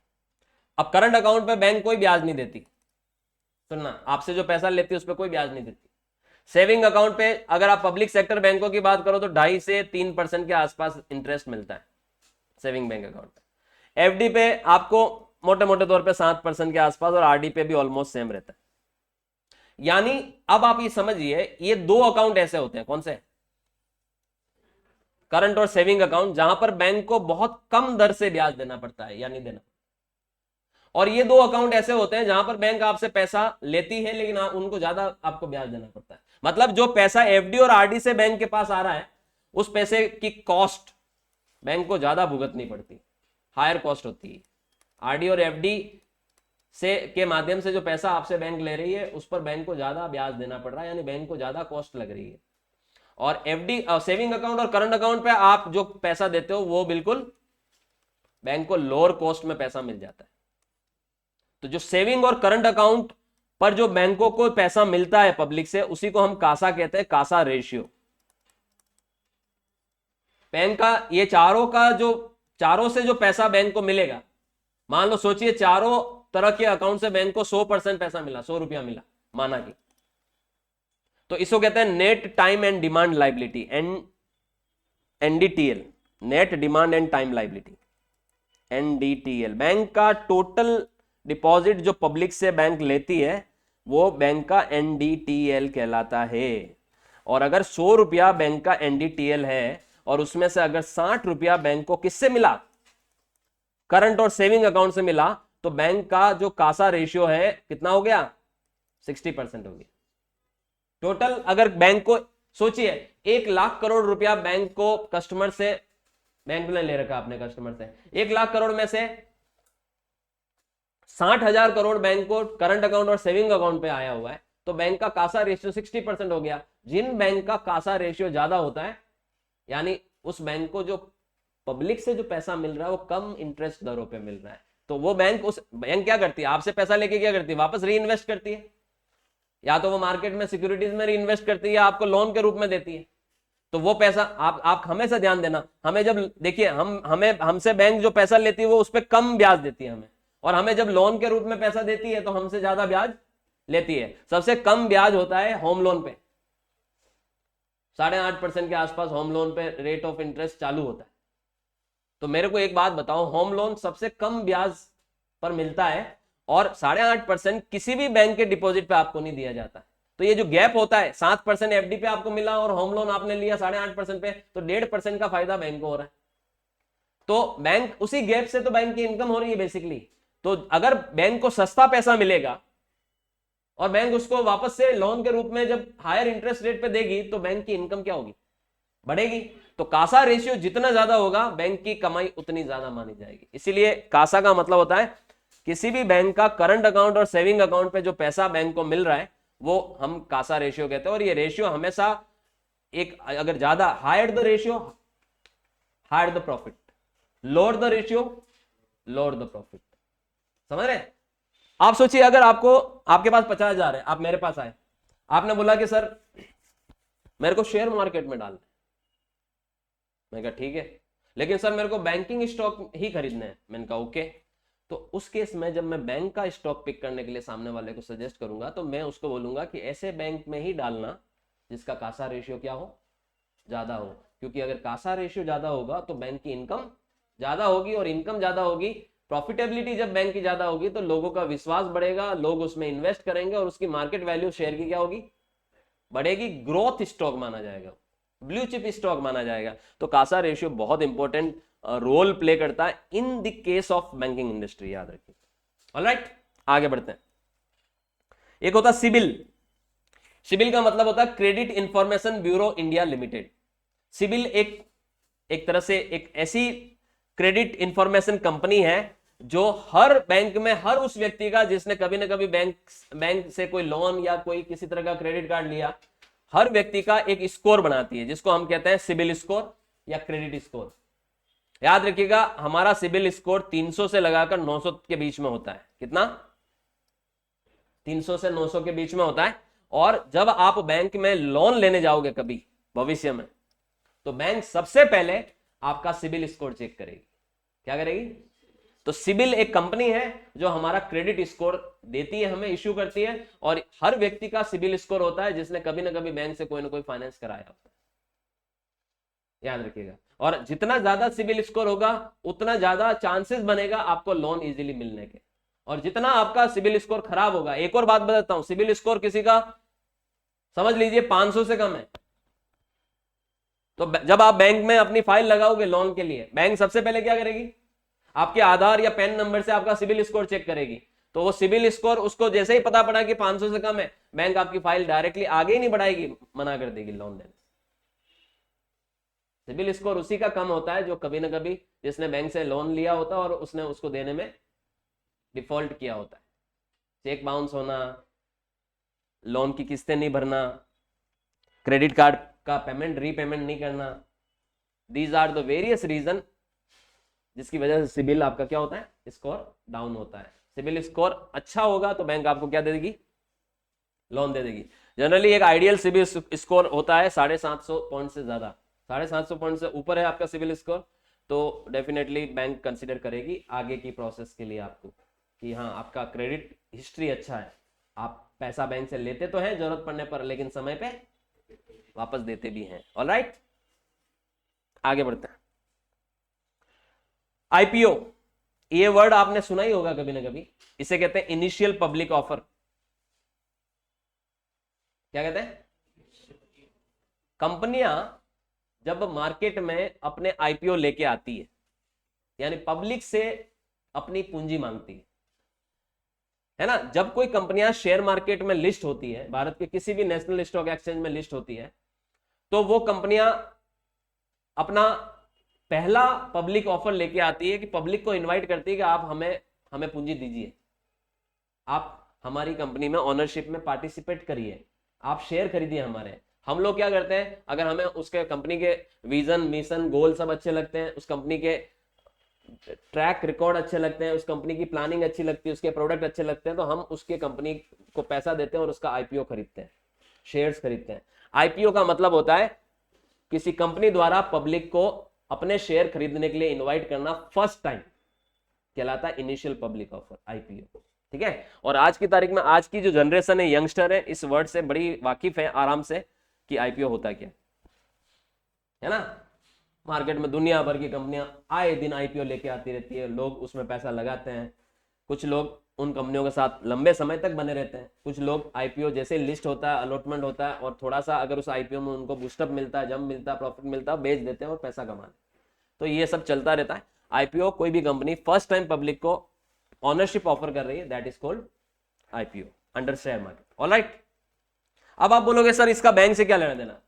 अब करंट अकाउंट पे बैंक कोई ब्याज नहीं देती, सुनना, आपसे जो पैसा लेती है उस पर कोई ब्याज नहीं देती। सेविंग अकाउंट पे अगर आप पब्लिक सेक्टर बैंकों की बात करो तो 2.5 से 3% के आसपास इंटरेस्ट मिलता है सेविंग बैंक अकाउंट पे। एफडी पे आपको मोटे मोटे तौर पे 7% के आसपास, और आरडी पे भी ऑलमोस्ट सेम रहता है। यानी अब आप ये समझिए, ये 2 अकाउंट ऐसे होते हैं, कौन से? करंट और सेविंग अकाउंट, जहां पर बैंक को बहुत कम दर से ब्याज देना पड़ता है या नहीं देना। और ये 2 अकाउंट ऐसे होते हैं जहां पर बैंक आपसे पैसा लेती है लेकिन उनको ज्यादा आपको ब्याज देना पड़ता है। मतलब जो पैसा एफडी और आरडी से बैंक के पास आ रहा है, उस पैसे की कॉस्ट बैंक को ज्यादा भुगतनी पड़ती है, हायर कॉस्ट होती है। आरडी और एफडी से के माध्यम से जो पैसा आपसे बैंक ले रही है उस पर बैंक को ज्यादा ब्याज देना पड़ रहा है, यानी बैंक को ज्यादा कॉस्ट लग रही है। और एफडी, सेविंग अकाउंट और करंट अकाउंट पे आप जो पैसा देते हो वो बिल्कुल बैंक को लोअर कॉस्ट में पैसा मिल जाता है। तो जो सेविंग और करंट अकाउंट पर जो बैंकों को पैसा मिलता है पब्लिक से, उसी को हम कासा कहते हैं, कासा रेशियो। बैंक का ये चारों से जो पैसा बैंक को मिलेगा, मान लो सोचिए चारों तरह के अकाउंट से बैंक को 100% पैसा मिला, 100 रुपया मिला माना कि, तो इसको कहते हैं net time and demand liability, NDTL, net demand and time liability, NDTL, bank का टोटल डिपॉजिट जो पब्लिक से बैंक लेती है वो बैंक का एनडीटीएल कहलाता है। और अगर 100 रुपया बैंक का एनडीटीएल है और उसमें से अगर 60 रुपया बैंक को किससे मिला, करंट और सेविंग अकाउंट से मिला, तो बैंक का जो कासा रेशियो है कितना हो गया, 60% हो गया। टोटल अगर बैंक को सोचिए 1 लाख करोड़ रुपया बैंक को कस्टमर से, बैंक ने ले रखा अपने कस्टमर से, 1 लाख करोड़ में से 60,000 करोड़ बैंक को करंट अकाउंट और सेविंग अकाउंट पे आया हुआ है, तो बैंक का कासा रेशियो 60% हो गया। जिन बैंक का कासा रेशियो ज्यादा होता है, यानी उस बैंक को जो पब्लिक से जो पैसा मिल रहा है वो कम इंटरेस्ट दरों पे मिल रहा है, तो वो बैंक, उस बैंक क्या करती है, आपसे पैसा लेके क्या करती है, वापस री इन्वेस्ट करती है, या तो वो मार्केट में सिक्योरिटीज में री इन्वेस्ट करती है या आपको लोन के रूप में देती है। तो वो पैसा आप हमेशा ध्यान देना, हमें जब देखिए हमसे बैंक जो पैसा लेती है वो उस पर कम ब्याज देती है हमें, और हमें जब लोन के रूप में पैसा देती है तो हमसे ज्यादा ब्याज लेती है। सबसे कम ब्याज होता है होम लोन पे, 8.5% के आसपास होम लोन पे रेट ऑफ इंटरेस्ट चालू होता है। तो मेरे को एक बात बताओ, होम लोन सबसे कम ब्याज पर मिलता है और 8.5% किसी भी बैंक के डिपॉजिट पे आपको नहीं दिया जाता। तो ये जो गैप होता है, 7% एफडी पे आपको मिला और होम लोन आपने लिया 8.5% पे, तो 1.5% का फायदा बैंक को हो रहा है। तो बैंक, उसी गैप से तो बैंक की इनकम हो रही है बेसिकली। तो अगर बैंक को सस्ता पैसा मिलेगा और बैंक उसको वापस से लोन के रूप में जब हायर इंटरेस्ट रेट पे देगी, तो बैंक की इनकम क्या होगी, बढ़ेगी। तो कासा रेशियो जितना ज्यादा होगा बैंक की कमाई उतनी ज्यादा मानी जाएगी। इसीलिए कासा का मतलब होता है किसी भी बैंक का करंट अकाउंट और सेविंग अकाउंट पे जो पैसा बैंक को मिल रहा है वो हम कासा रेशियो कहते हैं। और ये रेशियो हमेशा एक, अगर ज्यादा higher the ratio higher the profit, lower the ratio lower the profit. समझ रहे? आप सोचिए अगर आपको, आपके पास 50,000 है, आप मेरे पास आए, आपने बोला कि सर मेरे को शेयर मार्केट में डालना है। मैं कहा ठीक है, लेकिन सर मेरे को बैंकिंग स्टॉक ही खरीदना है। मैंने कहा ओके। तो उस केस में जब मैं बैंक का स्टॉक पिक करने के लिए सामने वाले को सजेस्ट करूंगा, तो मैं उसको बोलूंगा कि ऐसे बैंक में ही डालना जिसका कासा रेशियो क्या हो, ज्यादा हो। क्योंकि अगर कासा रेशियो ज्यादा होगा तो बैंक की इनकम ज्यादा होगी, और इनकम ज्यादा होगी, प्रॉफिटेबिलिटी जब बैंक की ज्यादा होगी तो लोगों का विश्वास बढ़ेगा, लोग उसमें इन्वेस्ट करेंगे और उसकी मार्केट वैल्यू शेयर की क्या होगी, बढ़ेगी। ग्रोथ स्टॉक माना जाएगा, ब्लू चिप स्टॉक माना जाएगा। तो कासा रेशियो बहुत इंपॉर्टेंट रोल प्ले करता है in the case of banking industry, याद रखिए। ऑलराइट, आगे बढ़ते हैं। एक होता सिबिल। सिबिल का मतलब होता है credit information bureau India limited. CIBIL एक तरह से एक ऐसी क्रेडिट इंफॉर्मेशन कंपनी है जो हर बैंक में, हर उस व्यक्ति का जिसने कभी ना कभी बैंक से कोई लोन या कोई किसी तरह का क्रेडिट कार्ड लिया, हर व्यक्ति का एक स्कोर बनाती है जिसको हम कहते हैं सिबिल स्कोर या क्रेडिट स्कोर। याद रखिएगा, हमारा सिबिल स्कोर 300 से लगाकर 900 के बीच में होता है। कितना? 300 से 900 के बीच में होता है। और जब आप बैंक में लोन लेने जाओगे कभी भविष्य में, तो बैंक सबसे पहले आपका सिबिल स्कोर चेक करेगी। क्या करेगी? तो सिबिल एक कंपनी है जो हमारा क्रेडिट स्कोर देती है, हमें इश्यू करती है, और हर व्यक्ति का सिबिल स्कोर होता है जिसने कभी ना कभी बैंक से कोई ना कोई फाइनेंस कराया होता है। याद रखिएगा। और जितना ज्यादा सिबिल स्कोर होगा उतना ज्यादा चांसेस बनेगा आपको लोन इजीली मिलने के। और जितना आपका सिबिल स्कोर खराब होगा, एक और बात बताता हूं, सिबिल स्कोर किसी का समझ लीजिए 500 से कम है, तो जब आप बैंक में अपनी फाइल लगाओगे लोन के लिए, बैंक सबसे पहले क्या करेगी, आपके आधार या पैन नंबर से आपका सिबिल स्कोर चेक करेगी। तो वो सिबिल स्कोर, उसको जैसे ही पता पड़ा कि 500 से कम है, बैंक आपकी फाइल डायरेक्टली आगे ही नहीं बढ़ाएगी, मना कर देगी लोन देने। सिबिल स्कोर उसी का कम होता है जो कभी ना कभी जिसने बैंक से लोन लिया होता है और उसने उसको देने में डिफॉल्ट किया होता है। चेक बाउंस होना, लोन की किस्तें नहीं भरना, क्रेडिट कार्ड का पेमेंट रीपेमेंट नहीं करना, these are the various reason जिसकी वजह से सिबिल आपका क्या होता है, स्कोर डाउन होता है। सिबिल स्कोर अच्छा होगा तो बैंक आपको क्या दे देगी, लोन दे देगी। जनरली एक आइडियल सिबिल स्कोर होता है 750 पॉइंट से ज्यादा, 750 पॉइंट से ऊपर है आपका सिबिल स्कोर तो डेफिनेटली बैंक कंसीडर करेगी आगे की प्रोसेस के लिए आपको, कि हाँ आपका क्रेडिट हिस्ट्री अच्छा है, आप पैसा बैंक से लेते तो हैं जरूरत पड़ने पर, लेकिन समय पे वापस देते भी हैं। ऑलराइट, आगे बढ़ते हैं। आईपीओ, ये वर्ड आपने सुना ही होगा कभी ना कभी, इसे कहते हैं इनिशियल पब्लिक ऑफर। क्या कहते हैं? कंपनियां जब मार्केट में अपने आईपीओ लेके आती है, यानी पब्लिक से अपनी पूंजी मांगती है ना। जब कोई कंपनियां शेयर मार्केट में लिस्ट होती है, भारत के किसी भी नेशनल स्टॉक एक्सचेंज में लिस्ट होती है, तो वो कंपनियां अपना पहला पब्लिक ऑफर लेके आती है कि पब्लिक को इनवाइट करती है कि आप हमें हमें पूंजी दीजिए, आप हमारी कंपनी में ओनरशिप में पार्टिसिपेट करिए, आप शेयर खरीदिए हमारे। हम लोग क्या करते हैं, अगर हमें उसके कंपनी के विजन, मिशन, गोल सब अच्छे लगते हैं, उस कंपनी के ट्रैक रिकॉर्ड अच्छे लगते हैं, उस कंपनी की प्लानिंग अच्छी लगती है, उसके प्रोडक्ट अच्छे लगते हैं, तो हम उसके कंपनी को पैसा देते हैं और उसका आईपीओ खरीदते हैं, शेयर्स खरीदते हैं। आईपीओ का मतलब होता है किसी कंपनी द्वारा पब्लिक को अपने शेयर खरीदने के लिए इनवाइट करना, फर्स्ट टाइम कहलाता है इनिशियल पब्लिक ऑफर, आईपीओ। ठीक है। और आज की तारीख में आज की जो जनरेशन है, यंगस्टर है, इस वर्ड से बड़ी वाकिफ है आराम से कि आईपीओ होता क्या है ना। मार्केट में दुनिया भर की कंपनियां आए दिन आईपीओ लेके आती रहती है, लोग उसमें पैसा लगाते हैं, कुछ लोग उन कंपनियों के साथ लंबे समय तक बने रहते हैं, कुछ लोग आईपीओ जैसे लिस्ट होता है, अलॉटमेंट होता है, और थोड़ा सा अगर उस आईपीओ में उनको बूस्टअप मिलता है, जंप मिलता है, प्रॉफिट मिलता है, बेच देते हैं और पैसा कमाते। तो ये सब चलता रहता है। आईपीओ, कोई भी कंपनी फर्स्ट टाइम पब्लिक को ऑनरशिप ऑफर कर रही है, that is called IPO under share market. Alright. अब आप बोलोगे सर इसका बैंक से क्या लेना देना?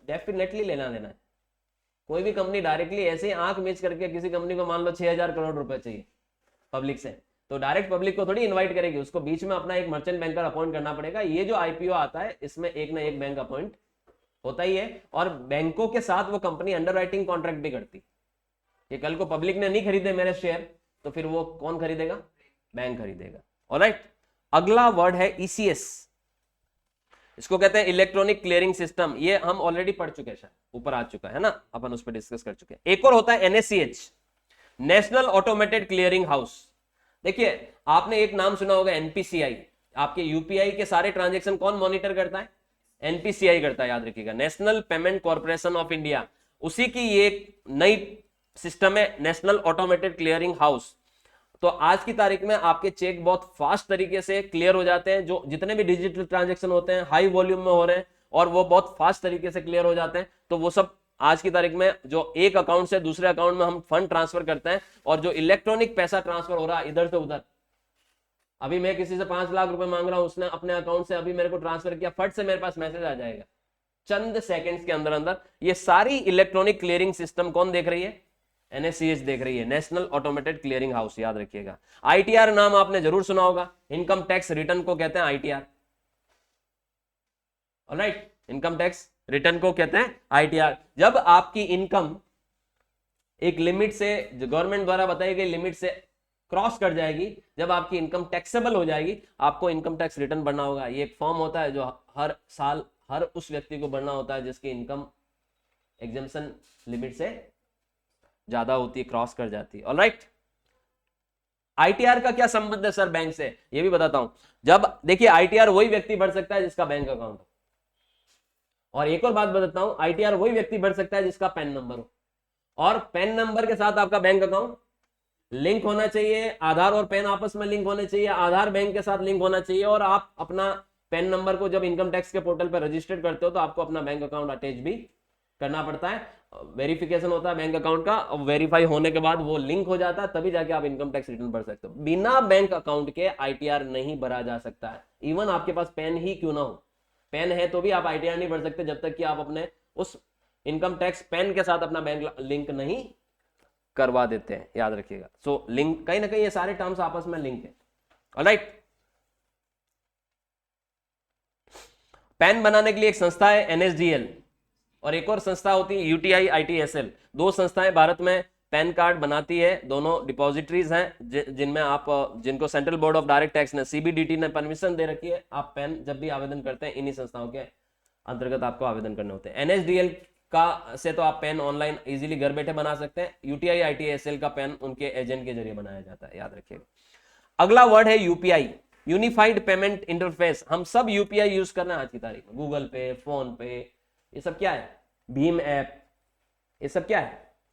डेफिनेटली लेना देना है। कोई भी कंपनी डायरेक्टली ऐसे ही आंख मीच करके, किसी कंपनी को मान लो 6,000 करोड़ रुपए चाहिए पब्लिक से, तो डायरेक्ट पब्लिक को थोड़ी इनवाइट करेगी, उसको बीच में अपना एक मर्चेंट बैंकर अपॉइंट करना पड़ेगा। ये जो आईपीओ आता है, इसमें एक ना एक बैंक अपॉइंट होता ही है, और बैंकों के साथ वो कंपनी अंडरराइटिंग कॉन्ट्रैक्ट भी करती है कि कल को पब्लिक ने नहीं खरीदे मेरे शेयर, तो फिर वो कौन खरीदेगा? बैंक खरीदेगा। ऑलराइट। अगला वर्ड है ईसीएस। इसको कहते हैं इलेक्ट्रॉनिक क्लियरिंग सिस्टम। ये हम ऑलरेडी पढ़ चुके हैं, शायद ऊपर आ चुका है ना, अपन उस पर डिस्कस कर चुके हैं। एक और होता है NACH, national automated clearing house. देखिए, आपने एक नाम सुना होगा एनपीसीआई। आपके यूपीआई के सारे ट्रांजेक्शन कौन मॉनिटर करता है? एनपीसीआई करता है, याद रखिएगा, national payment corporation of India. उसी की ये एक नई सिस्टम है, नेशनल ऑटोमेटेड क्लियरिंग हाउस। तो आज की तारीख में आपके चेक बहुत फास्ट तरीके से क्लियर हो जाते हैं, जो जितने भी डिजिटल ट्रांजैक्शन होते हैं हाई वॉल्यूम में हो रहे हैं, और वो बहुत फास्ट तरीके से क्लियर हो जाते हैं। तो वो सब आज की तारीख में जो एक अकाउंट से दूसरे अकाउंट में हम फंड ट्रांसफर करते हैं, और जो इलेक्ट्रॉनिक पैसा ट्रांसफर हो रहा है इधर से उधर, अभी मैं किसी से 5 लाख रुपए मांग रहा हूं, उसने अपने अकाउंट से अभी मेरे को ट्रांसफर किया, फट से मेरे पास मैसेज आ जाएगा चंद सेकंड्स के अंदर अंदर। ये सारी इलेक्ट्रॉनिक क्लियरिंग सिस्टम कौन देख रही है? एनएससीएच देख रही है, नेशनल ऑटोमेटेड क्लियरिंग हाउस, याद रखिएगा। आईटीआर नाम आपने जरूर सुना होगा, इनकम टैक्स रिटर्न को कहते हैं ITR. Alright, income tax return को कहते हैं आईटीआर। जब आपकी इनकम एक लिमिट से, जो गवर्नमेंट द्वारा बताई गई लिमिट से क्रॉस कर जाएगी, जब आपकी इनकम टैक्सेबल हो जाएगी, आपको इनकम टैक्स रिटर्न भरना होगा। ये एक फॉर्म होता है जो हर साल हर उस व्यक्ति को भरना होता है जिसकी इनकम एग्जेम्पशन लिमिट से ज्यादा होती है, क्रॉस कर जाती है। ऑलराइट। आईटीआर का क्या संबंध है सर बैंक से? ये भी बताता हूं। जब देखिए, आईटीआर वही व्यक्ति भर सकता है जिसका बैंक अकाउंट हो, और एक और बात बताता हूं, आईटीआर वही व्यक्ति भर सकता है जिसका पैन नंबर हो, और पैन नंबर के साथ आपका बैंक अकाउंट लिंक होना चाहिए। आधार और पैन आपस में लिंक होने चाहिए, आधार बैंक के साथ लिंक होना चाहिए, और आप अपना पैन नंबर को जब इनकम टैक्स के पोर्टल पर रजिस्टर्ड करते हो तो आपको अपना बैंक अकाउंट अटैच भी करना पड़ता है। वेरिफिकेशन होता है बैंक अकाउंट का, वेरीफाई होने के बाद वो लिंक हो जाता है, तभी जाके आप इनकम टैक्स रिटर्न भर सकते हो। बिना बैंक अकाउंट के आईटीआर नहीं भरा जा सकता है। इवन आपके पास पैन ही क्यों ना हो, पैन है तो भी आप आईटीआर नहीं भर सकते जब तक कि आप अपने उस इनकम टैक्स पैन के साथ अपना बैंक लिंक नहीं करवा देते हैं, याद रखिएगा। सो लिंक, कहीं ना कहीं ये सारे टर्म्स आपस में लिंक है। ऑलराइट। पैन बनाने के लिए एक संस्था है एनएसडीएल, और एक और संस्था होती है यूटीआई आईटीएसएल। दो संस्थाएं भारत में पैन कार्ड बनाती है, दोनों डिपॉजिटरीज हैं जिनमें आप, जिनको central board of direct tax ने, सीबीडीटी ने परमिशन दे रखी है। आप पैन जब भी आवेदन करते हैं, इन्हीं संस्थाओं के अंतर्गत आपको आवेदन करने होते हैं। एनएसडीएल का से तो आप पैन ऑनलाइन इजीली घर बैठे बना सकते हैं, यूटीआई आईटीएसएल का पैन उनके एजेंट के जरिए बनाया जाता है, याद रखिएगा। अगला वर्ड है यूपीआई, यूनिफाइड पेमेंट इंटरफेस। हम सब यूपीआई यूज कर रहे हैं आज की तारीख में, गूगल पे, फोन पे, ये सब क्या है? भीम ऐप, ये सब क्या है?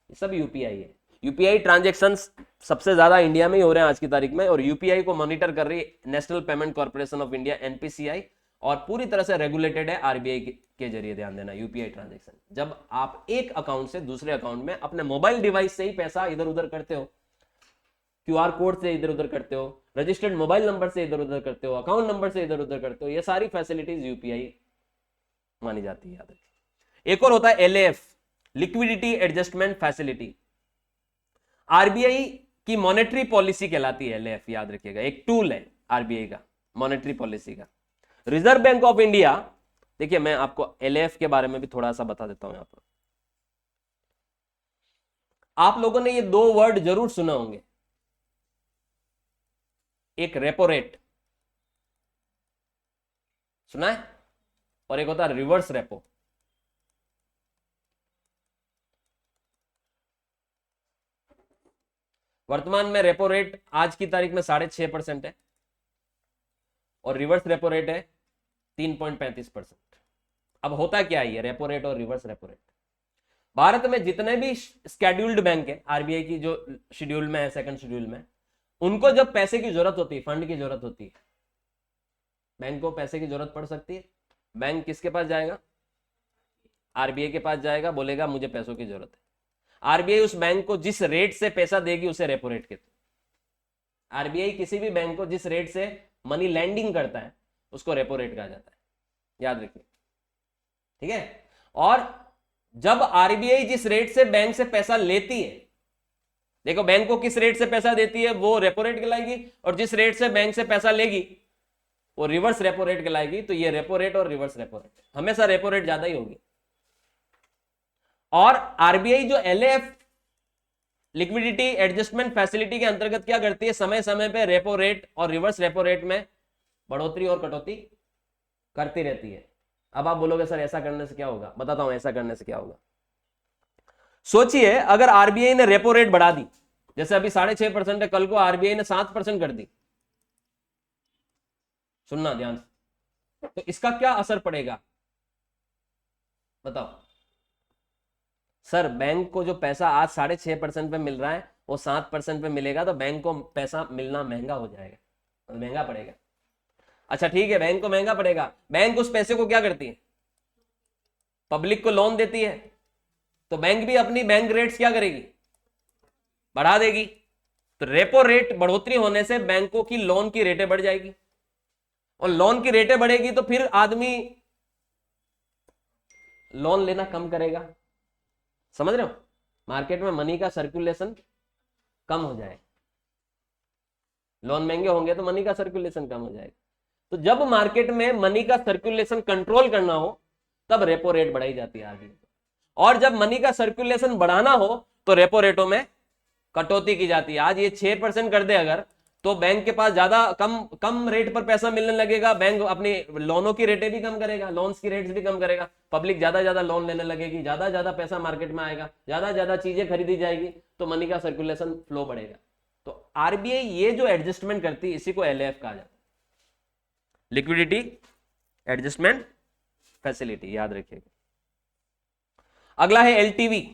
ये सब यूपीआई है। यूपीआई ट्रांजेक्शन्स सबसे ज्यादा इंडिया में ही हो रहे हैं आज की तारीख में, और यूपीआई को मॉनिटर कर रही है national payment corporation of India NPCI, और पूरी तरह से रेगुलेटेड है आरबीआई के जरिए। ध्यान देना, यूपीआई ट्रांजेक्शन जब आप एक अकाउंट से दूसरे अकाउंट में अपने मोबाइल डिवाइस से ही पैसा इधर उधर करते हो, क्यूआर कोड से इधर उधर करते हो, रजिस्टर्ड मोबाइल नंबर से इधर उधर करते हो, अकाउंट नंबर से इधर उधर करते हो, ये सारी फैसिलिटीज यूपीआई मानी जाती है। याद रखिए। एक और होता है LAF, liquidity adjustment facility. RBI की मॉनेटरी पॉलिसी कहलाती है एलएएफ, याद रखिएगा, एक टूल है आरबीआई का मॉनेटरी पॉलिसी का। रिजर्व बैंक ऑफ इंडिया, देखिए मैं आपको एलएएफ के बारे में भी थोड़ा सा बता देता हूं यहां पर। आप लोगों ने ये दो वर्ड जरूर सुना होंगे, एक रेपो रेट सुना है, और एक होता है रिवर्स रेपो। वर्तमान में रेपो रेट आज की तारीख में 6.5% है, और रिवर्स रेपो रेट है 3.35%। अब होता क्या है ये रेपो रेट और रिवर्स रेपो रेट? भारत में जितने भी स्केड्यूल्ड बैंक है आरबीआई की, जो शेड्यूल में है, सेकंड शेड्यूल में, उनको जब पैसे की जरूरत होती है, फंड की जरूरत होती है, बैंक को पैसे की जरूरत पड़ सकती है, बैंक किसके पास जाएगा? आरबीआई के पास जाएगा, बोलेगा मुझे पैसों की जरूरत है। आरबीआई उस बैंक को जिस रेट से पैसा देगी उसे रेपो रेट कहते हैं। आरबीआई किसी भी बैंक को जिस रेट से मनी लैंडिंग करता है उसको रेपो रेट कहा जाता है, याद रखिए, ठीक है। और जब आरबीआई जिस रेट से बैंक से पैसा लेती है, देखो बैंक को किस रेट से पैसा देती है वो रेपो रेट कहलाएगी, और जिस रेट से बैंक से पैसा लेगी वो रिवर्स रेपो रेट कहलाएगी। तो ये रेपो रेट और रिवर्स रेपो रेट, हमेशा रेपो रेट ज्यादा ही होगी। और आरबीआई जो एलएएफ लिक्विडिटी एडजस्टमेंट फैसिलिटी के अंतर्गत क्या करती है, समय समय पे रेपो रेट और रिवर्स रेपो रेट में बढ़ोतरी और कटौती करती रहती है। अब आप बोलोगे सर ऐसा करने से क्या होगा, बताता हूं ऐसा करने से क्या होगा। सोचिए अगर आरबीआई ने रेपो रेट बढ़ा दी, जैसे अभी 6.5% है, कल को आरबीआई ने 7% कर दी, सुनना ध्यान से, तो इसका क्या असर पड़ेगा बताओ। सर बैंक को जो पैसा आज 6.5% पे मिल रहा है वो 7% पे मिलेगा, तो बैंक को पैसा मिलना महंगा हो जाएगा, महंगा पड़ेगा। अच्छा ठीक है, बैंक को महंगा पड़ेगा, बैंक उस पैसे को क्या करती है, पब्लिक को लोन देती है, तो बैंक भी अपनी बैंक रेट्स क्या करेगी, बढ़ा देगी। तो रेपो रेट बढ़ोतरी होने से बैंकों की लोन की रेटें बढ़ जाएगी, और लोन की रेटें बढ़ेगी तो फिर आदमी लोन लेना कम करेगा। समझ रहे हो, मार्केट में मनी का सर्कुलेशन कम हो जाएगा, लोन महंगे होंगे तो मनी का सर्कुलेशन कम हो जाएगा। तो जब मार्केट में मनी का सर्कुलेशन कंट्रोल करना हो तब रेपो रेट बढ़ाई जाती है आरबीआई, और जब मनी का सर्कुलेशन बढ़ाना हो तो रेपो रेटों में कटौती की जाती है। आज ये 6% कर दे अगर, तो बैंक के पास ज्यादा कम रेट पर पैसा मिलने लगेगा, बैंक अपनी लोनों की रेटें भी कम करेगा, लोन्स की रेट्स भी कम करेगा, पब्लिक ज्यादा लोन लेने लगेगी, ज्यादा पैसा मार्केट में आएगा, ज्यादा चीजें खरीदी जाएगी, तो मनी का सर्कुलेशन फ्लो बढ़ेगा। तो आरबीआई ये जो एडजस्टमेंट करती है इसी को एलएएफ कहा जाता है, लिक्विडिटी एडजस्टमेंट फैसिलिटी, याद रखिएगा। अगला है LTV,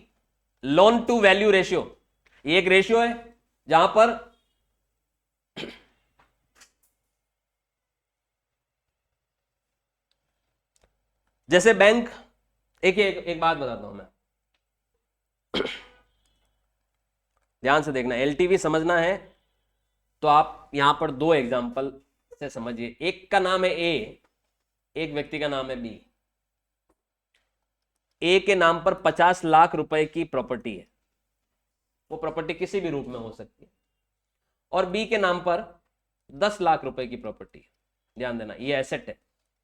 loan to value ratio. ये एक रेशियो है जहां पर जैसे बैंक, एक बात बताता हूं मैं, ध्यान से देखना, एलटीवी समझना है तो आप यहां पर दो एग्जांपल से समझिए। एक का नाम है ए, एक व्यक्ति का नाम है बी। ए के नाम पर 50 लाख रुपए की प्रॉपर्टी है, वो प्रॉपर्टी किसी भी रूप में हो सकती है, और बी के नाम पर 10 लाख रुपए की प्रॉपर्टी है। ध्यान देना, ये एसेट है,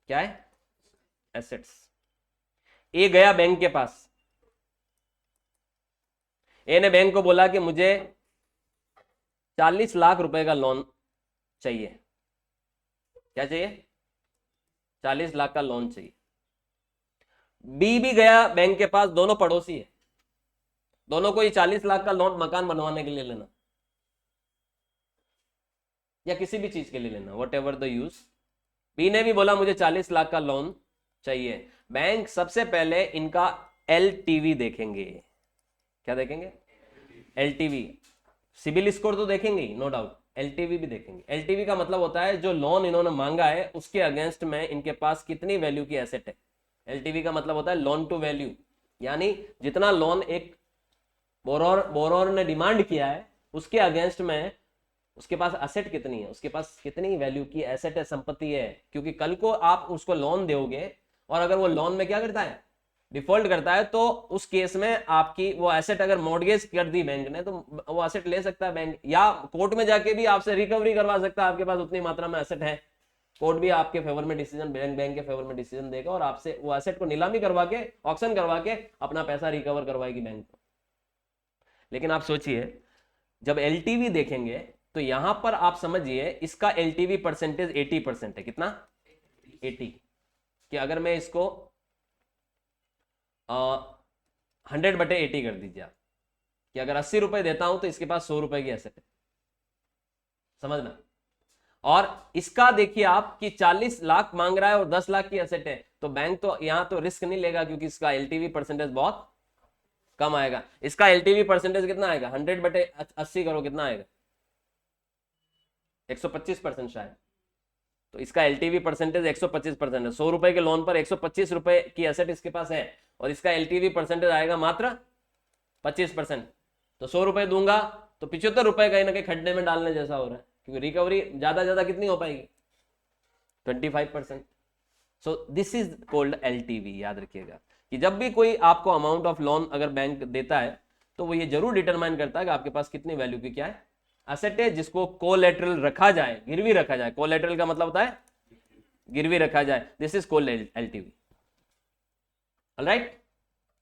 क्या है, एसेट्स। ए गया बैंक के पास, ए ने बैंक को बोला कि मुझे 40 लाख रुपए का लोन चाहिए। क्या चाहिए, 40 लाख का लोन चाहिए। बी भी गया बैंक के पास, दोनों पड़ोसी है, दोनों को ये 40 लाख का लोन मकान बनवाने के लिए लेना, या किसी भी चीज के लिए लेना, वट एवर द यूज। बी ने भी बोला मुझे 40 लाख का लोन चाहिए। बैंक सबसे पहले इनका एलटीवी देखेंगे। क्या देखेंगे, एलटीवी, सिबिल स्कोर तो देखेंगे ही, नो डाउट, एलटीवी भी देखेंगे। एलटीवी का मतलब होता है जो लोन इन्होंने मांगा है उसके अगेंस्ट में इनके पास कितनी वैल्यू की एसेट है। एलटीवी का मतलब होता है लोन टू वैल्यू, यानी जितना लोन एक बोरोर ने डिमांड किया है उसके अगेंस्ट में उसके पास एसेट कितनी है, उसके पास कितनी वैल्यू की एसेट है, संपत्ति है। क्योंकि कल को आप उसको लोन दोगे और अगर वो लोन में क्या करता है, डिफॉल्ट करता है, तो उस केस में आपकी वो एसेट अगर मॉर्गेज कर दी बैंक ने तो वो एसेट ले सकता है बैंक, या कोर्ट में जाके भी आपसे रिकवरी करवा सकता है, आपके पास उतनी मात्रा में एसेट है। कोर्ट भी आपके फेवर में डिसीजन, बैंक के फेवर में डिसीजन देगा और आपसे वो एसेट को नीलामी करवा के, ऑक्शन करवा के अपना पैसा रिकवर करवाएगी बैंक को। लेकिन आप सोचिए जब एलटीवी देखेंगे तो यहां पर आप समझिए इसका एलटीवी परसेंटेज 80% है। कितना? 80। कि अगर मैं इसको 100/80 कर दीजिए आप, कि अगर 80 रुपए देता हूं तो इसके पास 100 रुपए की एसेट है, समझना। और इसका देखिए आप कि 40 लाख मांग रहा है और 10 लाख की एसेट है, तो बैंक तो यहां तो रिस्क नहीं लेगा क्योंकि इसका एलटीवी परसेंटेज बहुत कम आएगा। इसका एलटीवी परसेंटेज कितना आएगा? 100/80 करो, कितना आएगा? 125% शायद। तो इसका एलटीवी परसेंटेज 125% है। 100 रुपए के लोन पर 125 रुपए की एसेट इसके पास है और इसका एलटीवी परसेंटेज आएगा मात्र 25%। तो 100 रुपए दूंगा तो 75 रुपए कहीं ना कहीं खड्डे में डालने जैसा हो रहा है, क्योंकि रिकवरी ज्यादा ज्यादा कितनी हो पाएगी? 25%। So this is called LTV. याद रखिएगा कि जब भी कोई आपको अमाउंट ऑफ लोन अगर बैंक देता है तो वो ये जरूर डिटरमाइन करता है कि आपके पास कितनी वैल्यू की क्या है, एसेट है, जिसको कोलेटरल रखा जाए, गिरवी रखा जाए। कोलेटरल का मतलब होता है गिरवी रखा जाए। This is called LTV. Alright,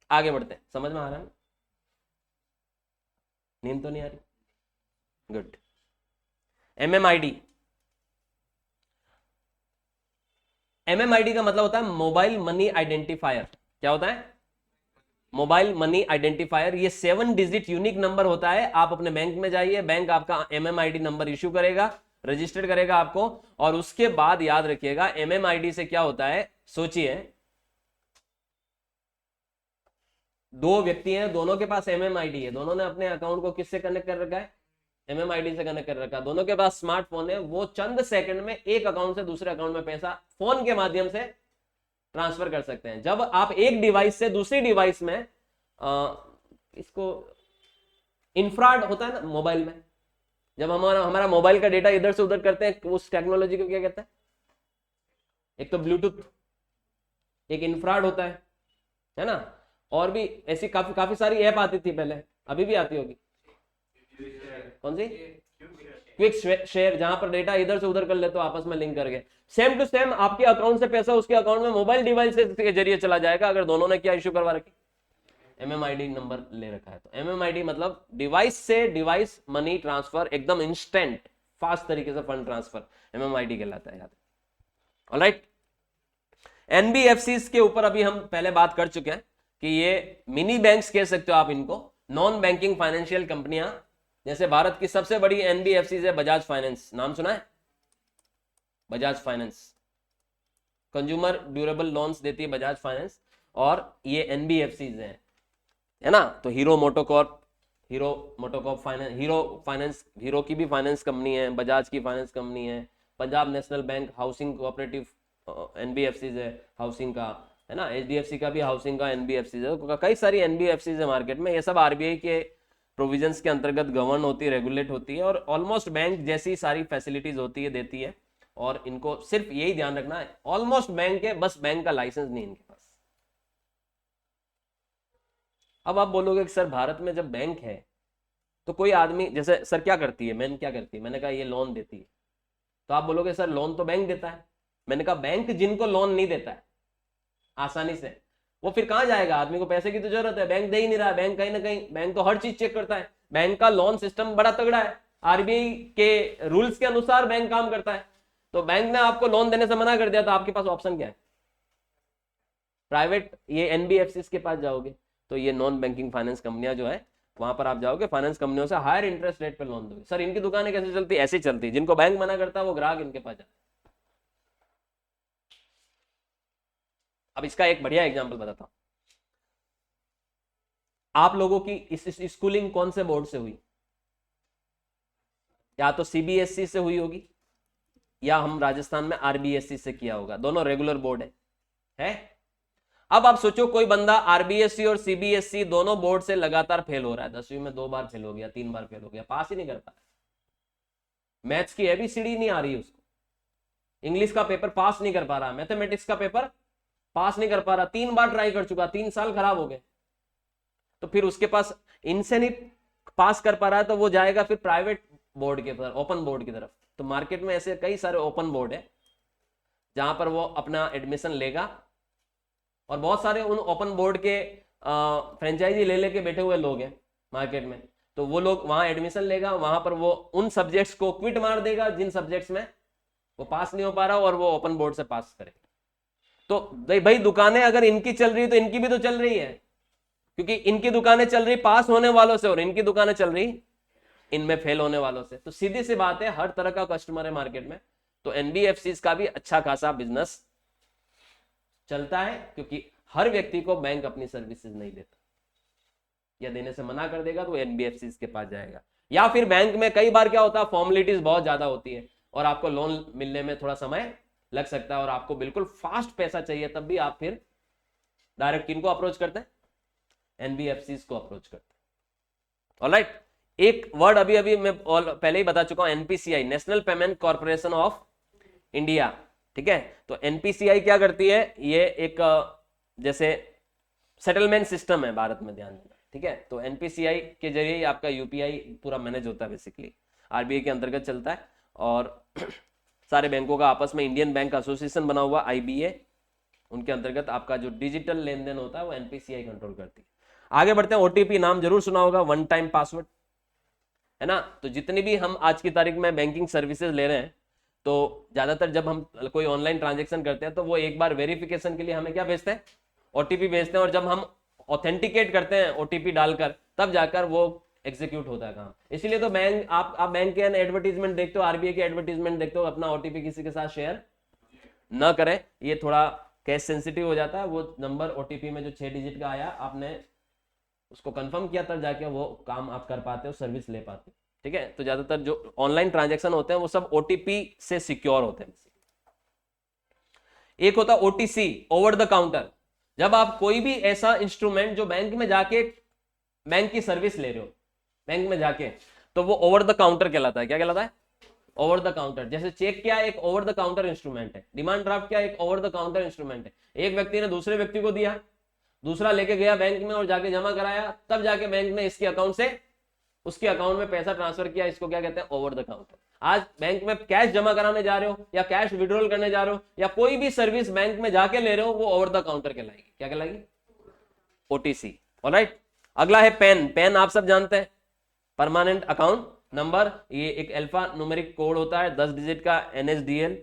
आगे बढ़ते हैं। समझ में आ रहा है? नींद तो नहीं आ रही? गुड। एमएमआईडी, एमएमआईडी का मतलब होता है मोबाइल मनी आइडेंटिफायर। क्या होता है? Mobile money identifier. ये 7 डिजिट यूनिक नंबर होता है। आप अपने बैंक में जाइए, बैंक आपका एमएमआईडी नंबर इश्यू करेगा, रजिस्टर्ड करेगा आपको, और उसके बाद याद रखिएगा एमएमआईडी से क्या होता है। सोचिए दो व्यक्ति हैं, दोनों के पास एमएमआईडी है, दोनों ने अपने अकाउंट को किससे कनेक्ट कर रखा है? एमएमआईडी से कनेक्ट कर रखा है। दोनों के पास स्मार्टफोन है, वो चंद सेकंड में एक अकाउंट से दूसरे अकाउंट में पैसा फोन के माध्यम से ट्रांसफर कर सकते हैं। जब आप एक डिवाइस से दूसरी डिवाइस में इसको इंफ्राड होता है ना मोबाइल में, जब हमारा मोबाइल का डेटा इधर से उधर करते हैं, उस टेक्नोलॉजी को क्या कहते हैं? एक तो ब्लूटूथ, एक इंफ्राड होता है ना। और भी ऐसी काफी काफी सारी ऐप आती थी पहले, अभी भी आती होगी। कौन सी? क्विक शेयर, जहां पर डेटा इधर से उधर कर ले तो आपस में लिंक करके सेम टू सेम आपके अकाउंट से पैसा उसके अकाउंट में मोबाइल डिवाइस के जरिए चला जाएगा, अगर दोनों ने क्या इश्यू करवा रखी? एमएमआईडी नंबर ले रखा है। तो एमएमआईडी मतलब डिवाइस से डिवाइस मनी ट्रांसफर, एकदम इंस्टेंट फास्ट तरीके से फंड ट्रांसफर, एमएमआईडी कहलाता है। याद? ऑलराइट। एनबीएफसी के ऊपर अभी हम पहले बात कर चुके हैं कि ये मिनी बैंक्स कह सकते हो आप इनको, नॉन बैंकिंग फाइनेंशियल कंपनियां। जैसे भारत की सबसे बड़ी एनबीएफसी है बजाज फाइनेंस, नाम सुना है? Bajaj finance consumer durable loans देती है बजाज फाइनेंस, और ये एनबीएफसी है ना। तो hero MotoCorp finance, hero finance, hero की भी फाइनेंस कंपनी है, बजाज की फाइनेंस कंपनी है, Punjab national bank housing cooperative NBFC है हाउसिंग का, है ना। एचडीएफसी का भी हाउसिंग का एनबीएफसी है। तो कई सारी एनबीएफसी है मार्केट में। ये सब आरबीआई के प्रोविजंस के अंतर्गत गवर्न होती है, रेगुलेट होती है, और ऑलमोस्ट बैंक जैसी सारी फैसिलिटीज होती है, देती है। और इनको सिर्फ यही ध्यान रखना है, ऑलमोस्ट बैंक है, बस बैंक का लाइसेंस नहीं इनके पास। अब आप बोलोगे कि सर भारत में जब बैंक है तो कोई आदमी, जैसे सर क्या करती है, मैंने क्या करती है, मैंने कहा ये लोन देती है। तो आप बोलोगे सर लोन तो बैंक देता है। मैंने कहा बैंक जिनको लोन नहीं देता है आसानी से, वो फिर कहां जाएगा? आदमी को पैसे की तो जरूरत है, बैंक दे ही नहीं रहा है। बैंक कहीं ना कहीं, बैंक तो हर चीज चेक करता है। बैंक का लोन सिस्टम बड़ा तगड़ा है, आरबीआई के रूल्स के अनुसार बैंक काम करता है। तो बैंक ने आपको लोन देने से मना कर दिया तो आपके पास ऑप्शन क्या है? प्राइवेट, ये एनबीएफसी के पास जाओगे, तो ये नॉन बैंकिंग फाइनेंस कंपनियां जो है वहां पर आप जाओगे, फाइनेंस कंपनियों से हायर इंटरेस्ट रेट पे लोन दोगे। सर इनकी दुकानें कैसे चलती है? ऐसे चलती है, जिनको बैंक मना करता है वो ग्राहक इनके पास जाता है। अब इसका एक बढ़िया एग्जांपल बताता हूं। आप लोगों की इस स्कूलिंग कौन से बोर्ड से हुई? या तो सीबीएसई से हुई होगी, या हम राजस्थान में आरबीएसई से किया होगा, दोनों रेगुलर बोर्ड है? अब आप सोचो कोई बंदा आरबीएसई और सीबीएसई दोनों बोर्ड से लगातार फेल हो रहा है, 10वीं में 2 बार फेल हो गया, 3 बार फेल हो गया, पास ही नहीं कर पा रहा, मैथ्स की एबीसीडी नहीं आ रही उसको, इंग्लिश का पेपर पास नहीं कर पा रहा, मैथमेटिक्स का पेपर पास नहीं कर पा रहा, 3 बार ट्राई कर चुका, 3 साल खराब हो गए, तो फिर उसके पास इनसे नहीं पास कर पा रहा है, तो वो जाएगा फिर प्राइवेट बोर्ड की तरफ, ओपन बोर्ड की तरफ। तो मार्केट में ऐसे कई सारे ओपन बोर्ड है जहां पर वो अपना एडमिशन लेगा, और बहुत सारे उन ओपन बोर्ड के फ्रेंचाइजी ले लेके बैठे हुए लोग हैं मार्केट में, तो वो लोग वहां एडमिशन लेगा, वहां पर वो उन सब्जेक्ट्स को क्विट मार देगा जिन सब्जेक्ट्स में वो पास नहीं हो पा रहा, और वो ओपन बोर्ड से पास करेगा। तो भाई दुकानें अगर इनकी चल रही तो इनकी भी तो चल रही है, क्योंकि इनकी दुकानें चल रही पास होने वालों से और इनकी दुकानें चल रही इनमें फेल होने वालों से। तो सीधी सी बात है, हर तरह का कस्टमर है मार्केट में, तो एनबीएफसी का भी अच्छा खासा बिजनेस चलता है, क्योंकि हर व्यक्ति को बैंक अपनी सर्विसेज नहीं देता, या देने से मना कर देगा तो एनबीएफसी के पास जाएगा। या फिर बैंक में कई बार क्या होता है, फॉर्मेलिटीज बहुत ज्यादा होती है और आपको लोन मिलने में थोड़ा समय लग सकता है, और आपको बिल्कुल फास्ट पैसा चाहिए, तब भी आप फिर डायरेक्ट किनको अप्रोच करते हैं? एनबीएफसी को अप्रोच करते हैं। ऑलराइट, एक वर्ड अभी अभी मैं पहले ही बता चुका हूं, NPCI, national payment corporation of India, ठीक है। तो एनपीसीआई क्या करती है, ये एक जैसे सेटलमेंट सिस्टम है भारत में, ध्यान देना, ठीक है। तो एनपीसीआई के जरिए ही आपका यूपीआई पूरा मैनेज होता है, बेसिकली आरबीआई के अंतर्गत चलता है, और सारे बैंकों का आपस में इंडियन बैंक एसोसिएशन बना हुआ आईबीए, उनके अंतर्गत आपका जो डिजिटल लेन देन होता है वो एनपीसीआई कंट्रोल करती है। आगे बढ़ते हैं, ओटीपी नाम जरूर सुना होगा, वन टाइम पासवर्ड, है ना। तो जितनी भी हम आज की तारीख में बैंकिंग सर्विसेज ले रहे हैं, तो ज्यादातर जब हम कोई ऑनलाइन ट्रांजेक्शन करते हैं तो वो एक बार वेरिफिकेशन के लिए हमें क्या भेजते हैं, ओटीपी भेजते हैं, और जब हम ऑथेंटिकेट करते हैं ओटीपी डालकर, तब जाकर वो एग्जीक्यूट होता है काम। इसीलिए तो बैंक आप बैंक के एडवर्टीजमेंट देखते हो, आरबीआई के एडवर्टीजमेंट देखते हो, अपना ओटीपी किसी के साथ शेयर न करें, ये थोड़ा कैश सेंसिटिव हो जाता है। वो नंबर ओटीपी में जो 6 डिजिट का आया, आपने उसको कंफर्म किया तब जाके वो काम आप कर पाते हो, सर्विस ले पाते हो, ठीक है। तो ज्यादातर जो ऑनलाइन ट्रांजैक्शन होते हैं वो सब ओटीपी से सिक्योर होते हैं। एक होता है ओटीसी, ओवर द काउंटर, जब आप कोई भी ऐसा इंस्ट्रूमेंट जो बैंक में जाके बैंक की सर्विस ले रहे हो, बैंक में जाके, तो वो ओवर द काउंटर कहलाता है। क्या कहलाता है? Over the counter. जैसे चेक क्या एक ओवर द काउंटर इंस्ट्रूमेंट है, डिमांड ड्राफ्ट क्या एक ओवर द काउंटर इंस्ट्रूमेंट है। एक व्यक्ति ने दूसरे व्यक्ति को दिया, दूसरा लेके गया बैंक में और जाके जमा कराया, तब जाके बैंक ने इसके अकाउंट से उसके अकाउंट में पैसा ट्रांसफर किया, इसको क्या कहते हैं? Over the counter. आज बैंक में कैश जमा कराने जा रहे हो या कैश विड्रॉल करने जा रहे हो या कोई भी सर्विस बैंक में जाके ले रहे हो, वो ओवर द काउंटर कहलाएगी। क्या कहलाएगी? ओटीसी। ऑलराइट, अगला है पैन। पैन आप सब जानते हैं, परमानेंट अकाउंट नंबर। ये एक अल्फा न्यूमेरिक कोड होता है 10 डिजिट का, एनएसडीएल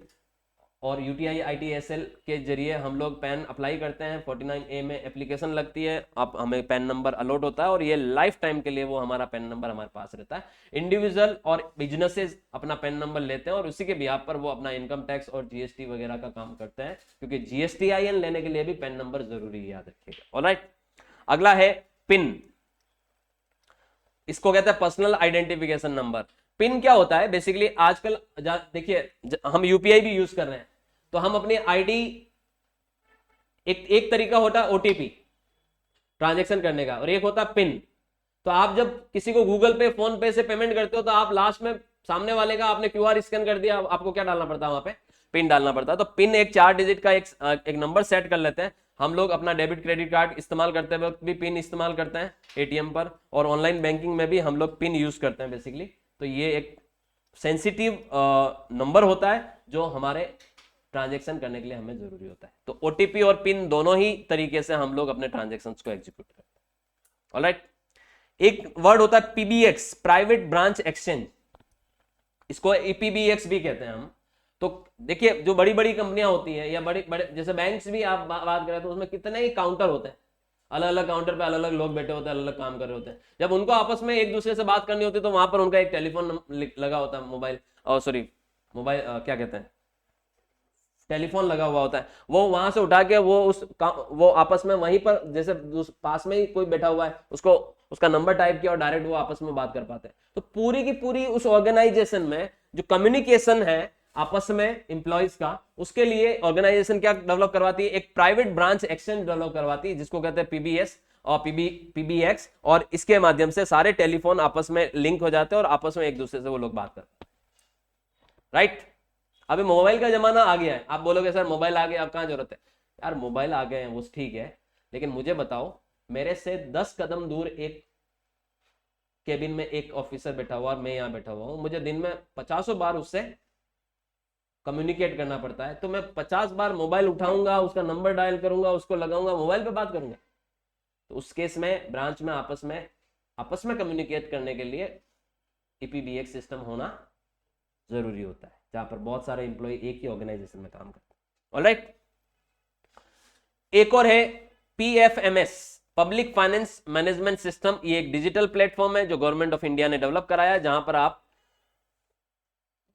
और यूटीआई आईटीएसएल के जरिए हम लोग पैन अप्लाई करते हैं। 49A में एप्लीकेशन लगती है, आप हमें पैन नंबर अलॉट होता है और ये लाइफ टाइम के लिए वो हमारा पैन नंबर हमारे पास रहता है। इंडिविजुअल और बिजनेसेस अपना पैन नंबर लेते हैं और उसी के बिहाफ पर वो अपना इनकम टैक्स और जीएसटी वगैरह का काम करते हैं, क्योंकि जीएसटीआईएन लेने के लिए भी पैन नंबर जरूरी है, याद रखिएगा। ऑलराइट, अगला है पिन। इसको कहते हैं पर्सनल आइडेंटिफिकेशन नंबर। पिन क्या होता है? बेसिकली आजकल देखिए हम यूपीआई भी यूज कर रहे हैं, तो हम अपनी आईडी, एक तरीका होता है ओटीपी ट्रांजैक्शन करने का, और एक होता है पिन। तो आप जब किसी को गूगल पे, फोन पे से पेमेंट करते हो, तो आप लास्ट में सामने वाले का आपने क्यूआर स्कैन कर दिया, आपको क्या डालना पड़ता है? वहां पे पिन डालना पड़ता है। तो पिन एक 4 डिजिट का एक नंबर सेट कर लेते हैं हम लोग। अपना डेबिट क्रेडिट कार्ड इस्तेमाल करते वक्त भी पिन इस्तेमाल करते हैं एटीएम पर, और ऑनलाइन बैंकिंग में भी हम लोग पिन यूज करते हैं बेसिकली। तो ये एक सेंसिटिव नंबर होता है जो हमारे ट्रांजैक्शन करने के लिए हमें जरूरी होता है। तो ओटीपी और पिन दोनों ही तरीके से हम लोग अपने ट्रांजैक्शन को एग्जीक्यूट करते हैं। ऑलराइट, एक वर्ड होता है पीबीएक्स, प्राइवेट ब्रांच एक्सचेंज, इसको ईपीबीएक्स भी कहते हैं हम। तो देखिए जो बड़ी बड़ी कंपनियां होती हैं या बड़े बड़े जैसे बैंक्स भी आप बात करें, तो उसमें कितने ही काउंटर होते हैं, अलग अलग काउंटर पे अलग अलग लोग बैठे होते हैं, अलग अलग काम कर रहे होते हैं। जब उनको आपस में एक दूसरे से बात करनी होती है, तो वहां पर उनका एक टेलीफोन लगा होता है, मोबाइल, और सॉरी मोबाइल क्या कहते हैं, टेलीफोन लगा हुआ होता है, वो वहां से उठा के वो आपस में वहीं पर, जैसे पास में ही कोई बैठा हुआ है, उसको उसका नंबर टाइप किया और डायरेक्ट वो आपस में बात कर पाते हैं। तो पूरी की पूरी उस ऑर्गेनाइजेशन में जो कम्युनिकेशन है आपस में एम्प्लॉइज का, उसके लिए ऑर्गेनाइजेशन क्या डेवलप करवाती है, एक प्राइवेट ब्रांच एक्सचेंज डेवलप करवाती है जिसको कहते हैं पीबीएस और पीबीएक्स, और इसके माध्यम से सारे टेलीफोन आपस में लिंक हो जाते हैं और आपस में एक दूसरे से वो लोग बात करते हैं, राइट। अभी मोबाइल का जमाना आ गया है, आप बोलोगे सर मोबाइल आ गया, अब कहां जरूरत है, यार मोबाइल आ गए हैं वो ठीक है, लेकिन मुझे बताओ, मेरे से 10 कदम दूर एक केबिन में एक ऑफिसर बैठा हुआ और मैं यहां बैठा हुआ हूं, मुझे दिन में 50 बार उससे कम्युनिकेट करना पड़ता है, तो मैं 50 बार मोबाइल उठाऊंगा, उसका नंबर डायल करूंगा, उसको लगाऊंगा, मोबाइल पे बात करूंगा। तो उस केस में ब्रांच में आपस में कम्युनिकेट करने के लिए ईपीबीएक्स सिस्टम होना जरूरी होता है, जहां पर बहुत सारे एम्प्लॉय एक ही ऑर्गेनाइजेशन में काम करते हैं। ऑलराइट, एक और है PFMS, public finance management system. ये एक डिजिटल प्लेटफॉर्म है जो गवर्नमेंट ऑफ इंडिया ने डेवलप कराया है, जहां पर आप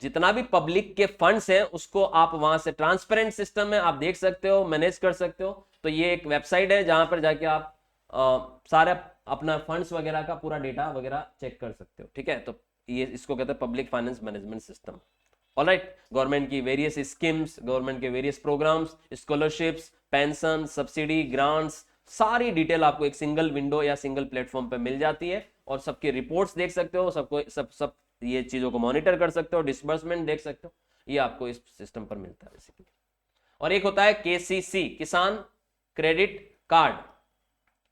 जितना भी पब्लिक के फंड्स हैं उसको आप वहां से ट्रांसपेरेंट सिस्टम में आप देख सकते हो, मैनेज कर सकते हो। तो ये एक वेबसाइट है जहां पर जाके आप सारे अपना फंड्स वगैरह का पूरा डेटा वगैरह चेक कर सकते हो, ठीक है। तो ये इसको कहते हैं public finance management system. Alright, government की वेरियस स्कीम्स, गवर्नमेंट के various programs, scholarships, pension, subsidy, grants, सारी डिटेल आपको एक सिंगल विंडो या सिंगल प्लेटफॉर्म पे मिल जाती है, और सबकी रिपोर्ट्स देख सकते हो, सब ये चीजों को मॉनिटर कर सकते हो, डिसबर्समेंट देख सकते हो, ये आपको इस सिस्टम पर मिलता है बेसिकली। और एक होता है केसीसी, किसान क्रेडिट कार्ड।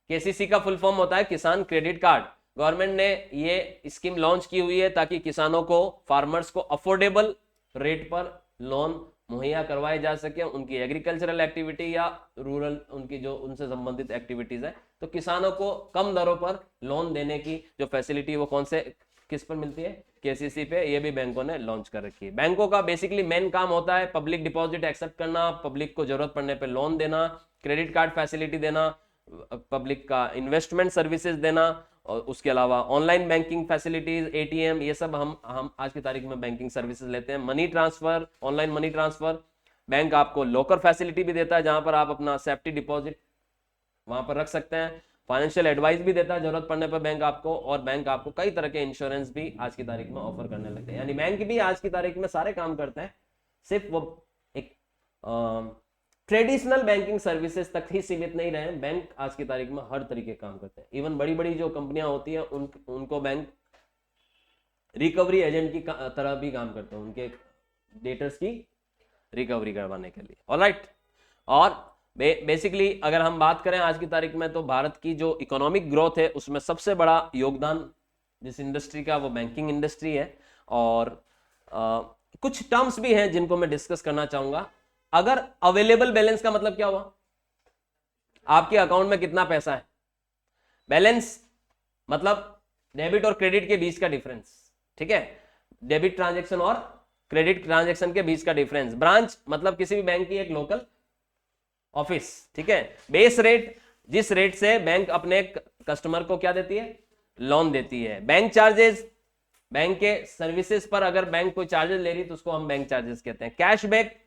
केसीसी का फुल फॉर्म होता है किसान क्रेडिट कार्ड। गवर्नमेंट ने ये स्कीम लॉन्च की हुई है ताकि किसानों को, फार्मर्स को अफोर्डेबल रेट पर लोन मुहैया करवाए जा सके, उनकी एग्रीकल्चरल एक्टिविटी या रूरल उनकी जो उनसे संबंधित एक्टिविटीज है, तो किसानों को कम दरों पर लोन देने की जो फैसिलिटी वो कौन से किस पर मिलती है, केसीसी पे। ये भी बैंकों ने लॉन्च कर रखी है। बैंकों का बेसिकली मेन काम होता है पब्लिक डिपॉजिट एक्सेप्ट करना, पब्लिक को जरूरत पड़ने पे लोन देना, क्रेडिट कार्ड फैसिलिटी देना, पब्लिक का इन्वेस्टमेंट सर्विसेज देना, और उसके अलावा ऑनलाइन बैंकिंग फैसिलिटीज, एटीएम, ये सब हम आज की तारीख में बैंकिंग सर्विसेज लेते हैं। Money transfer, online money transfer. Bank आपको लॉकर फैसिलिटी भी देता है जहां पर आप अपना सेफ्टी डिपॉजिट वहां पर रख सकते हैं। फाइनेंशियल एडवाइस भी देता है जरूरत पड़ने पर बैंक आपको, और बैंक आपको कई तरह के इंश्योरेंस भी आज की तारीख में ऑफर करने लगते हैं। यानी बैंक भी आज की तारीख में सारे काम करते हैं, सिर्फ वो एक ट्रेडिशनल बैंकिंग सर्विसेज तक ही सीमित नहीं रहे। बैंक आज की तारीख में हर तरीके काम करते हैं। इवन बड़ी बड़ी जो कंपनियां होती हैं उनको बैंक रिकवरी एजेंट की तरह भी काम करते हैं, उनके डेटर्स की रिकवरी करवाने के लिए। ऑलराइट, और बेसिकली अगर हम बात करें आज की तारीख में, तो भारत की जो इकोनॉमिक ग्रोथ है उसमें सबसे बड़ा योगदान जिस इंडस्ट्री का, वो बैंकिंग इंडस्ट्री है। और कुछ टर्म्स भी हैं जिनको मैं डिस्कस करना चाहूंगा। अगर अवेलेबल बैलेंस का मतलब क्या हुआ, आपके अकाउंट में कितना पैसा है। बैलेंस मतलब डेबिट और क्रेडिट के बीच का डिफरेंस, ठीक है, डेबिट ट्रांजैक्शन और क्रेडिट ट्रांजैक्शन के बीच का डिफरेंस। ब्रांच मतलब किसी भी बैंक की एक लोकल ऑफिस, ठीक है। बेस रेट, जिस रेट से बैंक अपने कस्टमर को क्या देती है, लोन देती है। बैंक चार्जेस, बैंक के सर्विसेज पर अगर बैंक कोई चार्जेस ले रही तो उसको हम बैंक चार्जेस कहते हैं। कैशबैक,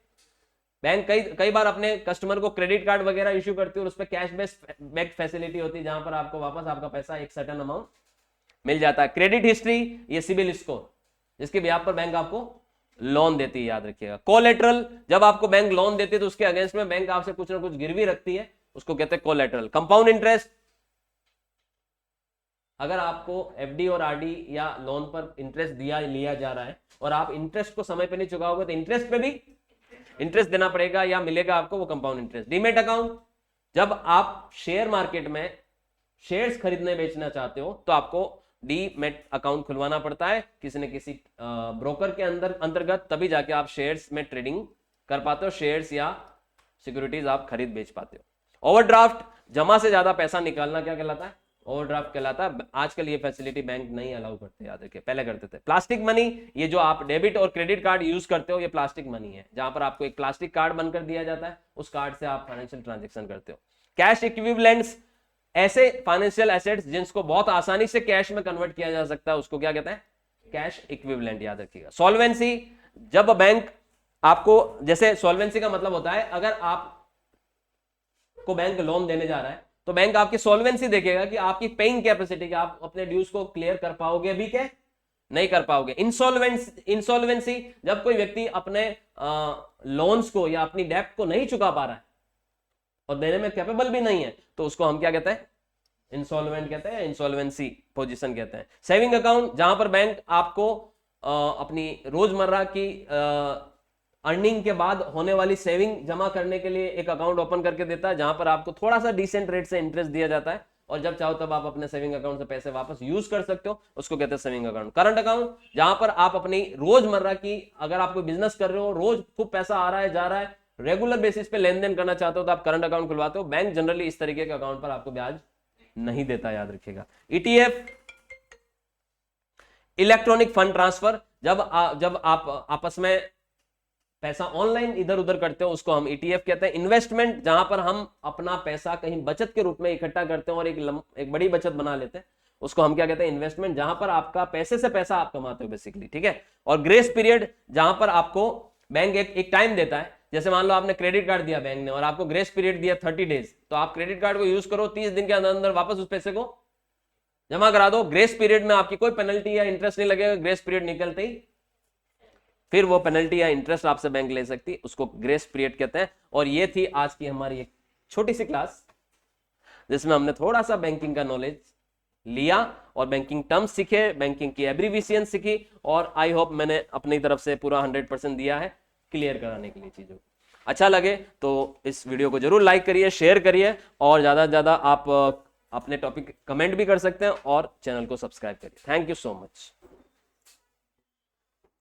बैंक कई बार अपने कस्टमर को क्रेडिट कार्ड वगैरह इश्यू करती है और उस पर कैशबैक फैसिलिटी होती है, जहां पर आपको वापस आपका पैसा एक सर्टेन अमाउंट मिल जाता है। क्रेडिट हिस्ट्री, ये सिबिल स्कोर, जिसके ब्याज पर बैंक आपको लोन देती है, याद रखिएगा। कोलेटरल, जब आपको बैंक लोन देती है तो उसके अगेंस्ट में बैंक आपसे कुछ ना कुछ गिरवी रखती है, उसको कहते हैं कोलेटरल। कंपाउंड इंटरेस्ट, अगर आपको एफडी और आरडी या लोन पर इंटरेस्ट लिया जा रहा है और आप इंटरेस्ट को समय पे नहीं चुकाओगे तो इंटरेस्ट पे भी इंटरेस्ट देना पड़ेगा या मिलेगा आपको, वो कंपाउंड इंटरेस्ट। डीमेट अकाउंट, जब आप शेयर मार्केट में शेयर्स खरीदने बेचना चाहते हो तो आपको डीमेट अकाउंट खुलवाना पड़ता है किसी न किसी ब्रोकर के अंतर्गत, तभी जाके आप शेयर्स में ट्रेडिंग कर पाते हो, शेयर्स या सिक्योरिटीज आप खरीद बेच पाते हो। ओवरड्राफ्ट, जमा से ज्यादा पैसा निकालना क्या कहलाता है, ओवरड्राफ्ट कहलाता है। आजकल ये फैसिलिटी बैंक नहीं अलाउ करते, याद रखिए, पहले करते थे। प्लास्टिक मनी, ये जो आप डेबिट और क्रेडिट कार्ड यूज करते हो ये प्लास्टिक मनी है, जहां पर आपको एक प्लास्टिक कार्ड बनकर दिया जाता है, उस कार्ड से आप फाइनेंशियल ट्रांजेक्शन करते हो। कैश इक्विवेलेंट्स, ऐसे फाइनेंशियल एसेट्स जिनको बहुत आसानी से कैश में कन्वर्ट किया जा सकता है, उसको क्या कहते हैं, कैश इक्विवेलेंट, याद रखिएगा। सॉल्वेंसी, जब बैंक आपको जैसे सॉल्वेंसी का मतलब होता है, अगर आपको बैंक लोन देने जा रहा है तो बैंक आपकी सॉल्वेंसी देखेगा कि आपकी पेइंग कैपेसिटी, कि आप अपने ड्यूज को क्लियर कर पाओगे अभी क्या नहीं कर पाओगे। इंसॉल्वेंसी जब कोई व्यक्ति अपने लोन्स को या अपनी डेप्ट को नहीं चुका पा रहा है और देने में कैपेबल भी नहीं है, तो उसको हम क्या कहते हैं, इंसॉल्वेंट कहते हैं, इंसॉल्वेंसी पोजीशन कहते हैं। सेविंग अकाउंट, जहां पर बैंक आपको अपनी रोजमर्रा की अर्निंग के बाद होने वाली सेविंग जमा करने के लिए एक अकाउंट ओपन करके देता है, जहां पर आपको थोड़ा सा डिसेंट रेट से इंटरेस्ट दिया जाता है, और जब चाहो तब आप अपने सेविंग अकाउंट से पैसे वापस यूज कर सकते हो, उसको कहते हैं सेविंग अकाउंट। करंट अकाउंट, जहां पर आप अपनी रोजमर्रा की, अगर आप कोई बिजनेस कर रहे हो, रोज खूब पैसा आ रहा है जा रहा है, रेगुलर बेसिस पे लेन देन करना चाहते हो, तो आप करंट अकाउंट खुलवाते हो। बैंक जनरली इस तरीके के अकाउंट पर आपको ब्याज नहीं देता, याद रखिएगा। ईटीएफ, इलेक्ट्रॉनिक फंड ट्रांसफर, जब आप आपस में पैसा ऑनलाइन इधर उधर करते हो, उसको हम ईटीएफ कहते हैं। इन्वेस्टमेंट, जहां पर हम अपना पैसा कहीं बचत के रूप में इकट्ठा करते हैं और एक बड़ी बचत बना लेते हैं, उसको हम क्या कहते हैं, इन्वेस्टमेंट, जहां पर आपका पैसे से पैसा आप कमाते हो बेसिकली, ठीक है। और ग्रेस पीरियड, जहां पर आपको बैंक एक टाइम देता है, जैसे मान लो आपने क्रेडिट कार्ड दिया बैंक ने और आपको ग्रेस पीरियड दिया 30 डेज, तो आप क्रेडिट कार्ड को यूज करो, 30 दिन के अंदर अंदर वापस उस पैसे को जमा करा दो। ग्रेस पीरियड में आपकी कोई पेनल्टी या इंटरेस्ट नहीं लगेगा, ग्रेस पीरियड निकलते ही फिर वो पेनल्टी या इंटरेस्ट आपसे बैंक ले सकती, उसको ग्रेस पीरियड कहते हैं। और ये थी आज की हमारी एक छोटी सी क्लास, जिसमें हमने थोड़ा सा बैंकिंग का नॉलेज लिया और बैंकिंग टर्म्स सीखे, बैंकिंग की एब्रीविएशन सीखी, और आई होप मैंने अपनी तरफ से पूरा 100% दिया है क्लियर कराने के लिए चीजों को। अच्छा लगे तो इस वीडियो को जरूर लाइक करिए, शेयर करिए, और ज्यादा से ज्यादा आप अपने टॉपिक कमेंट भी कर सकते हैं और चैनल को सब्सक्राइब करिए। Thank you so much.